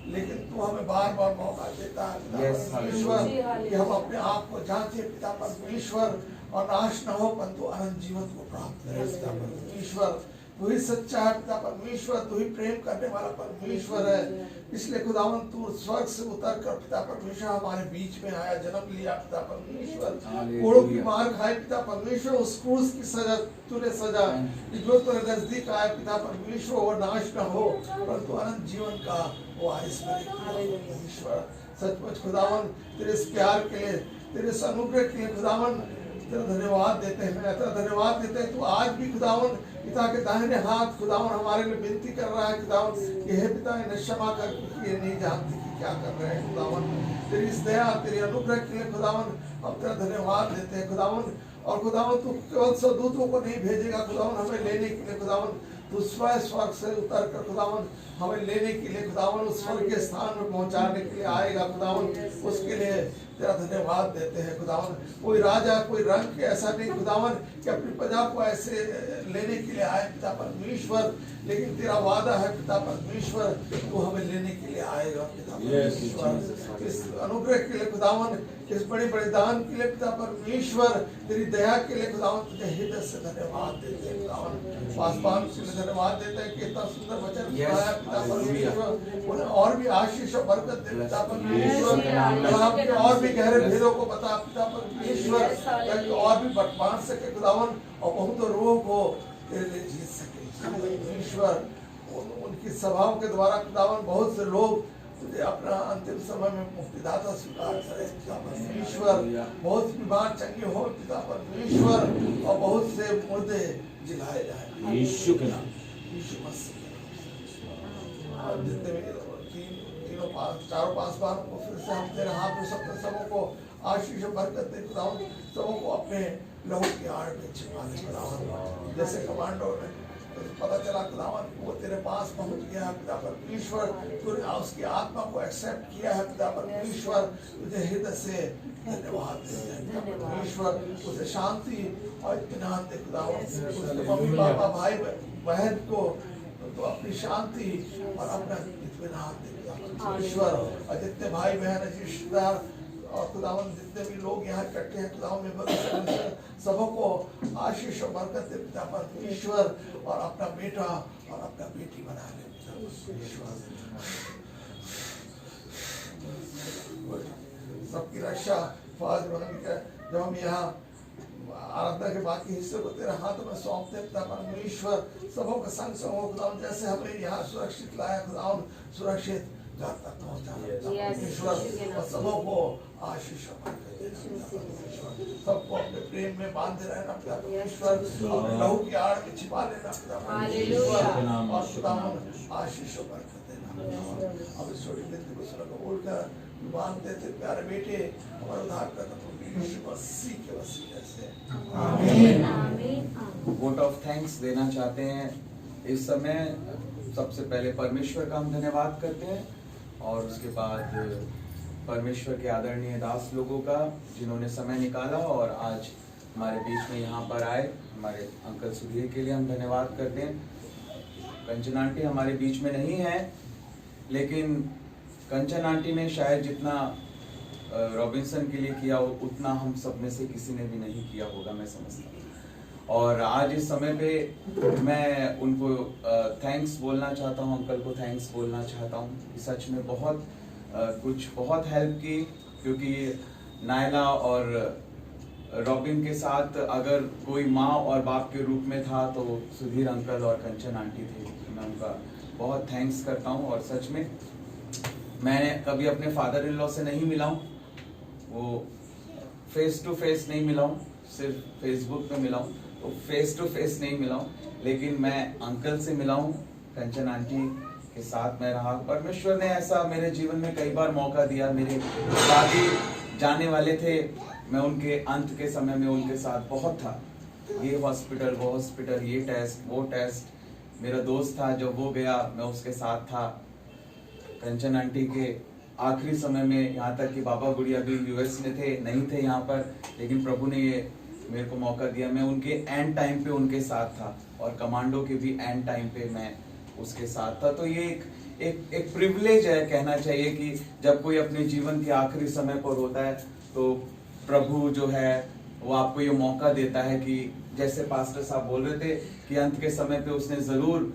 लेकिन तू हमें बार बार मौका देता है पिता परमेश्वर कि हम अपने आप को जांचे पिता परमेश्वर और नाश न हो परंतु अनंत जीवन को प्राप्त करें पिता परमेश्वर। तू ही सच्चा है पिता परमेश्वर, तू ही प्रेम करने वाला परमेश्वर है। इसलिए खुदावंद तू स्वर्ग से उतर कर पिता परमेश्वर हमारे बीच में आया, जन्म लिया पिता परमेश्वर, कोड़ों की मार खाए पिता परमेश्वर। उस क्रूस की सजा तूने सजा कि जो तेरे नजदीक आए पिता परमेश्वर वो नाश न हो परंतु अनंत जीवन का वो आयुष परमेश्वर। सचमुच खुदावंद तेरे इस प्यार के लिए, तेरे इस अनुग्रह के लिए खुदावंद तेरा धन्यवाद देते हैं, तेरा धन्यवाद देते हैं। तू आज भी खुदावंद पिता के दाहिने हाथ खुदावंद हमारे लिए विनती कर रहा है खुदावंद, ये पिता इन्हें क्षमा कर, ये नहीं जानती कि क्या कर रहे हैं खुदावंद। तेरी इस दया, तेरी अनुग्रह के लिए खुदावंद हम तेरा धन्यवाद देते हैं खुदावंद। और खुदावंद तू केवल स्वदूतों को नहीं भेजेगा खुदावंद हमें लेने के लिए खुदावंद, तू स्वयं स्वर्ग से उतर कर खुदावंद हमें लेने के लिए खुदावंद उस स्वर्ग के स्थान में पहुंचाने के लिए आएगा खुदावंद। उसके लिए तेरा धन्यवाद देते हैं खुदावन। कोई राजा कोई रंग ऐसा नहीं खुदावन कि अपनी प्रजा को ऐसे लेने के लिए आए पिता परमेश्वर, लेकिन तेरा वादा है पिता परमेश्वर तू हमें लेने के लिए आएगा पिता परमेश्वर। इस अनुग्रह के लिए खुदावन, इस बड़े बड़े दान के लिए पिता परमेश्वर, तेरी दया के लिए खुदावन तुझे हृदय से धन्यवाद देते हैं खुदावन। पासवान के लिए धन्यवाद देते हैं कि इतना सुंदर वचन सुनाया पिता परमेश्वर, उन्हें और भी आशीष और बरकत दे पिता परमेश्वर। और भी गहरे भेदों को बता पिता परमेश्वर, ताकि और भी बांट सके खुदावन और बहुत रोह को तेरे लिए जीत सके परमेश्वर। उनकी सभाओं के द्वारा खुदावन बहुत से लोग तुझे अपना अंतिम समय में मुक्तिदाता स्वीकार करे पिता परमेश्वर। बहुत बीमार चंगे हो पिता परमेश्वर, और बहुत से मुर्दे जिलाए जाए यीशु के नाम, यीशु मसीह। और जितने भी तीनों चारों पासवान को फिर से हम तेरे हाथ में सबके सबों को आशीष और बरकत दे खुदावन। सबों को अपने लहू की आड़ में छिपा ले खुदावन। जैसे कमांडो ने पता चला खुदावन वो तेरे पास पहुंच गया है पिता परमेश्वर, तूने उसकी आत्मा को एक्सेप्ट किया है पिता परमेश्वर, तुझे हृदय से धन्यवाद देते हैं पिता परमेश्वर। उसे शांति और इत्मीनान दे खुदावन। उसके मम्मी पापा भाई बहन को तो अपनी शांति और अपना इत्मीनान दे पिता परमेश्वर। और जितने भाई बहन रिश्तेदार और खुदावन जितने भी लोग यहाँ इकट्ठे हैं खुदावन में सबों को आशीष और बरकत दे पिता परमेश्वर, और अपना बेटा और अपना बेटी बना ले पिता परमेश्वर। सबकी रक्षा जब हम यहाँ आराधना के बाकी हिस्से को तेरे हाथों में सौंपते पिता परमेश्वर, सबों का संग संग हो खुदावन। जैसे हमें यहाँ सुरक्षित लाया खुदावन, सुरक्षित घर तक पहुँचाना परमेश्वर, और सबों को आशीष और बरकत देना परमेश्वर। सबको अपने प्रेम में बांधे रहना पिता परमेश्वर, अपने लहू की आड़ में छिपा लेना पिता परमेश्वर, और खुदावन आशीष और बरकत देना। अब इस छोटी बिंदी को सुन को बोलकर बांध देते प्यारे बेटे हमारे उद्धारकर्ता यीशु मसीह के वसीले से आमीन। वोट ऑफ थैंक्स देना चाहते हैं इस समय। सबसे पहले परमेश्वर का हम धन्यवाद करते हैं, और उसके बाद परमेश्वर के आदरणीय दास लोगों का जिन्होंने समय निकाला और आज हमारे बीच में यहाँ पर आए। हमारे अंकल सुधीर के लिए हम धन्यवाद करते हैं। कंचन आंटी हमारे बीच में नहीं है, लेकिन कंचन आंटी ने शायद जितना रॉबिन्सन के लिए किया उतना हम सब में से किसी ने भी नहीं किया होगा, मैं समझता हूँ। और आज इस समय पे मैं उनको थैंक्स बोलना चाहता हूँ, अंकल को थैंक्स बोलना चाहता हूँ। सच में बहुत हेल्प की, क्योंकि नायला और रॉबिन के साथ अगर कोई माँ और बाप के रूप में था तो सुधीर अंकल और कंचन आंटी थे। मैं उनका बहुत थैंक्स करता हूँ। और सच में मैं कभी अपने फादर इन लॉ से नहीं मिला हूँ, वो फेस टू फेस नहीं मिला हूँ, सिर्फ फेसबुक पे मिला हूँ, तो फेस टू फेस नहीं मिला हूँ, लेकिन मैं अंकल से मिला हूँ। कंचन आंटी के साथ मैं रहा। परमेश्वर ने ऐसा मेरे जीवन में कई बार मौका दिया। मेरे दादी जाने वाले थे, मैं उनके अंत के समय में उनके साथ बहुत था। ये हॉस्पिटल वो हॉस्पिटल, ये टेस्ट वो टेस्ट। मेरा दोस्त था, जब वो गया मैं उसके साथ था। कंचन आंटी के आखिरी समय में, यहाँ तक कि बाबा गुड़िया भी यूएस में थे, नहीं थे यहाँ पर, लेकिन प्रभु ने ये मेरे को मौका दिया। मैं उनके एंड टाइम पे उनके साथ था, और कमांडो के भी एंड टाइम पे मैं उसके साथ था। तो ये एक प्रिविलेज है, कहना चाहिए कि जब कोई अपने जीवन के आखिरी समय पर होता है तो प्रभु जो है वो आपको ये मौका देता है कि जैसे पास्टर साहब बोल रहे थे कि अंत के समय पे उसने जरूर,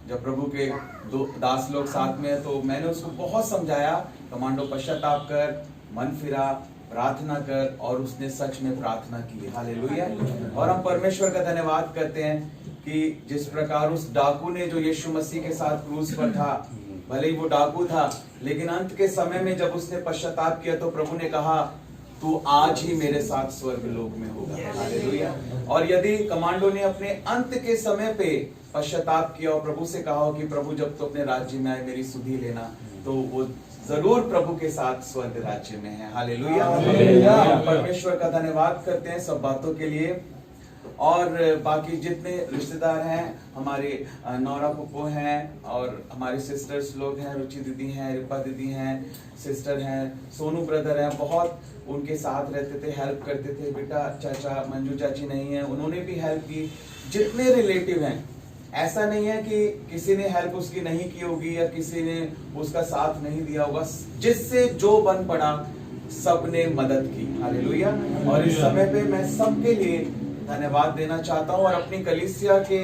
जब प्रभु के दो दास लोग साथ में है, तो मैंने उसको बहुत समझाया, कमांडो पश्चाताप कर, मन फिरा, प्रार्थना कर, और उसने सच में प्रार्थना की। हालेलुया। और हम परमेश्वर का धन्यवाद करते हैं कि जिस प्रकार उस डाकू ने जो यीशु मसीह के साथ क्रूज पर था, भले ही वो डाकू था, लेकिन अंत के समय में जब उसने पश्चाताप किया तो प्रभु ने कहा तू आज ही मेरे साथ स्वर्ग लोक में होगा। हालेलुया। और यदि कमांडो ने अपने अंत के समय पे पश्चाताप किया और प्रभु से कहा कि प्रभु जब तो अपने राज्य में आए मेरी सुधि लेना, तो वो जरूर प्रभु के साथ स्वर्ग राज्य में है। हालेलुया। परमेश्वर का धन्यवाद करते हैं सब बातों के लिए। और बाकी जितने रिश्तेदार हैं, हमारे नौरा पुप्पो हैं और हमारे सिस्टर्स लोग हैं, रुचि दीदी हैं, रिपा दीदी हैं, सिस्टर हैं, सोनू ब्रदर हैं, बहुत उनके साथ रहते थे, हेल्प करते थे। बेटा चाचा मंजू चाची नहीं है, उन्होंने भी हेल्प की। जितने रिलेटिव हैं, ऐसा नहीं है कि किसी ने हेल्प उसकी नहीं की होगी या किसी ने उसका साथ नहीं दिया होगा। जिससे जो बन पड़ा सबने मदद की। हालेलुया। और इस समय पे मैं सबके लिए धन्यवाद देना चाहता हूँ और अपनी कलीसिया के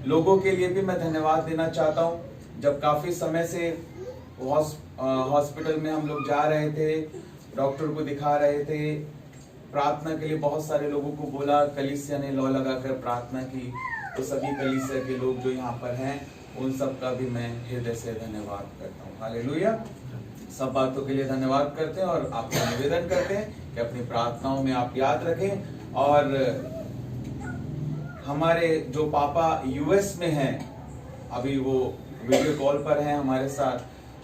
लोगों के लिए भी मैं धन्यवाद देना चाहता हूँ। जब काफी समय से हॉस्पिटल में हम लोग जा रहे थे, डॉक्टर को दिखा रहे थे, प्रार्थना के लिए बहुत सारे लोगों को बोला, कलीसिया ने लौ लगाकर प्रार्थना की। तो सभी कलीसिया के लोग जो यहाँ पर हैं उन सब का भी मैं हृदय से धन्यवाद करता हूँ। हालेलुया। सब बातों के लिए धन्यवाद करते हैं और आपको निवेदन करते हैं कि अपनी प्रार्थनाओं में आप याद रखें। और हमारे जो पापा यूएस में हैं, अभी वो वीडियो कॉल पर हैं हमारे साथ,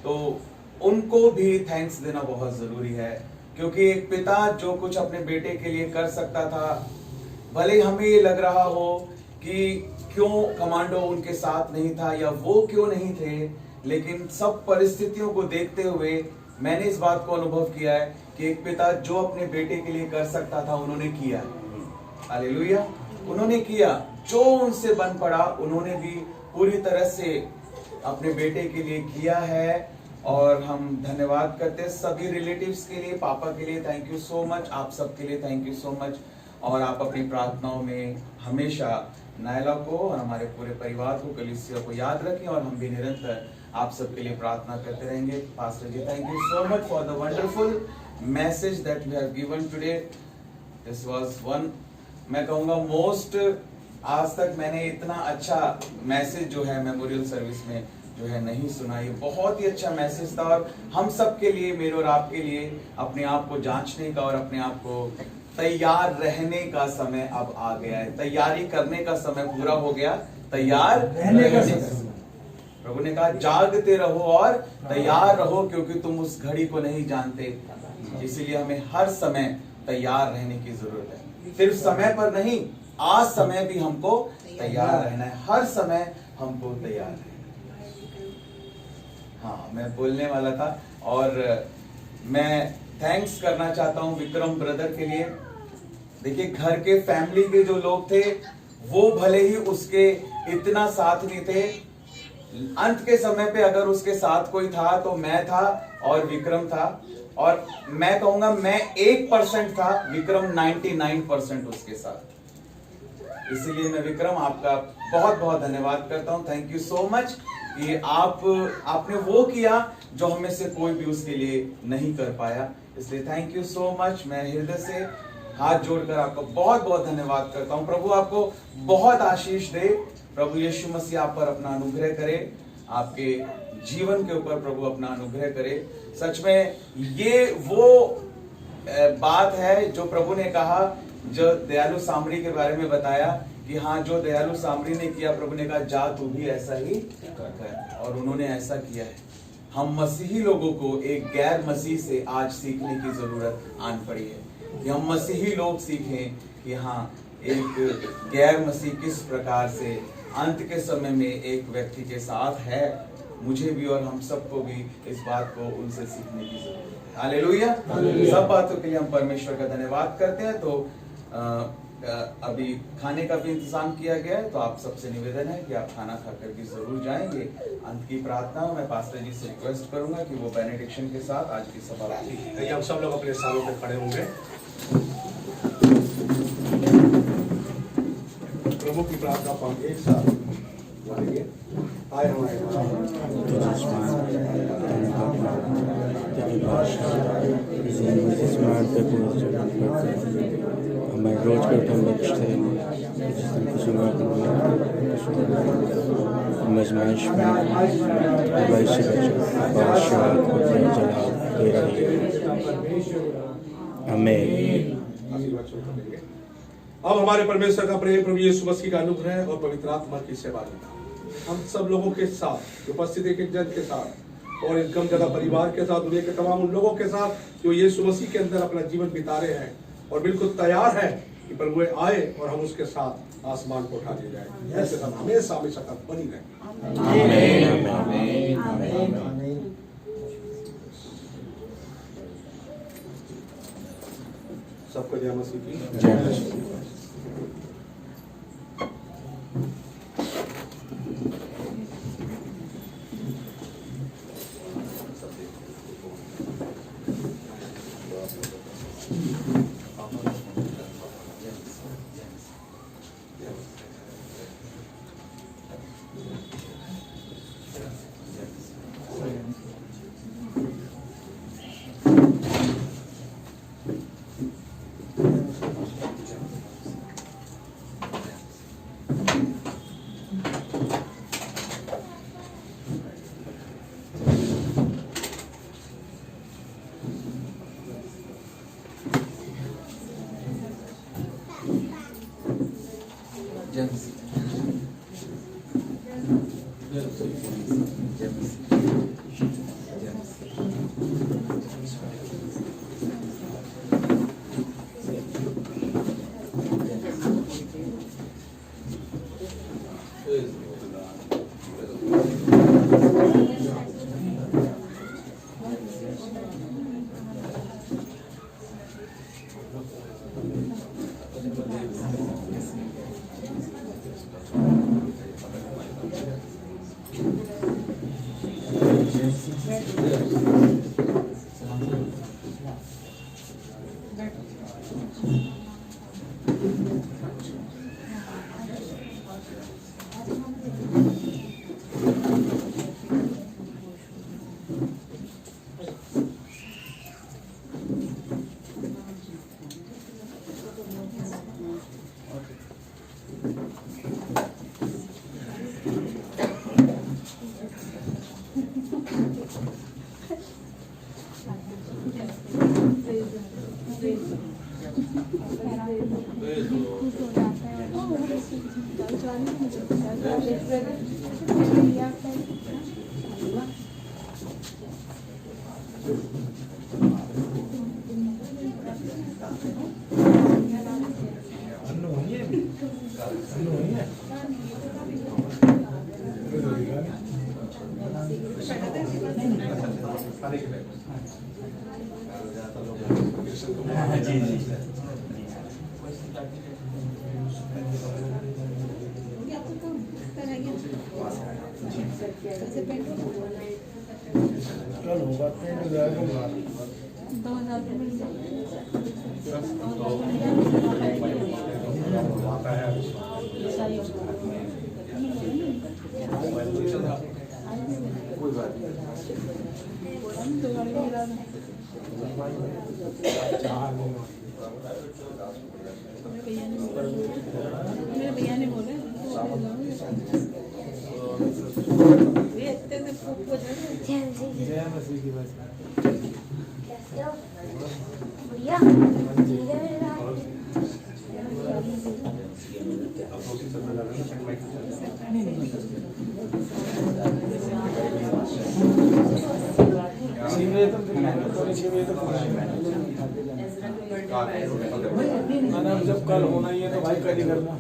तो उनको भी थैंक्स देना बहुत जरूरी है। क्योंकि एक पिता जो कुछ अपने बेटे के लिए कर सकता था, भले हमें ये लग रहा हो कि क्यों कमांडो उनके साथ नहीं था या वो क्यों नहीं थे, लेकिन सब परिस्थितियों को देखते हुए मैंने इस बात को अनुभव किया है कि एक पिता जो अपने बेटे के लिए कर सकता था उन्होंने किया। हालेलुया। उन्होंने किया, जो उनसे बन पड़ा उन्होंने भी पूरी तरह से अपने बेटे के लिए किया है। और हम धन्यवाद करते हैं सभी रिलेटिव्स के लिए, पापा के लिए थैंक यू सो मच, आप सबके लिए थैंक यू सो मच। और आप अपनी प्रार्थनाओं में हमेशा नायला को और हमारे पूरे परिवार को, कलीसिया को याद रखें और हम भी निरंतर आप सबके लिए प्रार्थना करते रहेंगे। Pastor ji, thank you so much for the wonderful message that we have given today. This was one, मैं कहूँगा मोस्ट, आज तक मैंने इतना अच्छा मैसेज जो है मेमोरियल सर्विस में जो है नहीं सुना। ये बहुत ही अच्छा मैसेज था और हम सब के लिए, मेरे और आपके लिए, अपने आप को जांचने का और अपने आप को तैयार रहने का समय अब आ गया है। तैयारी करने का समय पूरा हो गया, तैयार रहने का समय। प्रभु ने कहा जागते रहो और तैयार रहो, क्योंकि तुम उस घड़ी को नहीं जानते। इसीलिए हमें हर समय तैयार रहने की जरूरत है। सिर्फ समय पर नहीं, आज समय भी हमको तैयार रहना है, हर समय हमको तैयार रहना है। हाँ, मैं बोलने वाला था और मैं थैंक्स करना चाहता हूँ विक्रम ब्रदर के लिए। देखिए, घर के फैमिली के जो लोग थे वो भले ही उसके इतना साथ नहीं थे, अंत के समय पे अगर उसके साथ कोई था तो मैं था और विक्रम था। और मैं कहूंगा मैं 1% था, विक्रम 99% उसके साथ। इसीलिए मैं विक्रम आपका बहुत बहुत धन्यवाद करता हूं। थैंक यू सो मच कि आपने वो किया जो हमें से कोई भी उसके लिए नहीं कर पाया। इसलिए थैंक यू सो मच। मैं हृदय से हाथ जोड़कर आपका बहुत बहुत धन्यवाद करता हूं। प्रभु आपको बहुत आशीष दे। प्रभु यीशु मसीह आप पर अपना अनुग्रह करे, आपके जीवन के ऊपर प्रभु अपना अनुग्रह करे। सच में ये वो बात है जो प्रभु ने कहा, जो दयालु सामरी के बारे में बताया कि हाँ, जो दयालु सामरी ने किया, प्रभु ने कहा जा तू भी ऐसा ही कर, और उन्होंने ऐसा किया है। हम मसीही लोगों को एक गैर मसीह से आज सीखने की जरूरत आन पड़ी है कि हम मसीही लोग सीखें कि हाँ, एक गैर मसीह किस प्रकार से अंत के समय में एक व्यक्ति के साथ है। मुझे भी और हम सबको भी इस बात को उनसे सीखने की जरूरत है। हालेलुया। सब बातों के लिए हम परमेश्वर का धन्यवाद करते हैं। तो अभी खाने का भी इंतजाम किया गया है, तो आप सबसे निवेदन है कि आप खाना खाकर भी जरूर जाएंगे। अंत की प्रार्थना मैं पास्टर जी से रिक्वेस्ट करूंगा कि वो बेनेडिक्शन के साथ आज की सभा देखिए, हम सब लोग अपने स्थानों पर खड़े होंगे। प्रभु की प्रार्थना को हम एक साथ बोलेंगे। आए हमारे हमारे रोज के उठन बख्शते मजमाइश में बादशाह को जलाल दे रही हमें। अब हमारे परमेश्वर का प्रेम, प्रभु यीशु मसीह का अनुग्रह और पवित्र आत्मा की सेवा लेना हम सब लोगों के साथ, उपस्थित एक जन के साथ और इस गम जगह परिवार के साथ, दुनिया के तमाम उन लोगों के साथ जो यीशु मसीह के अंदर अपना जीवन बिता रहे हैं और बिल्कुल तैयार है कि प्रभु आए और हम उसके साथ आसमान को उठा ले जाए, उसके साथ हमेशा हमेशा तक बनी रहे। सबको जय मसीह की जय मसीह। मेरे भैया ने बोला जय मसीह की बात। बढ़िया जब कल होना ही है तो भाई कल ही करना।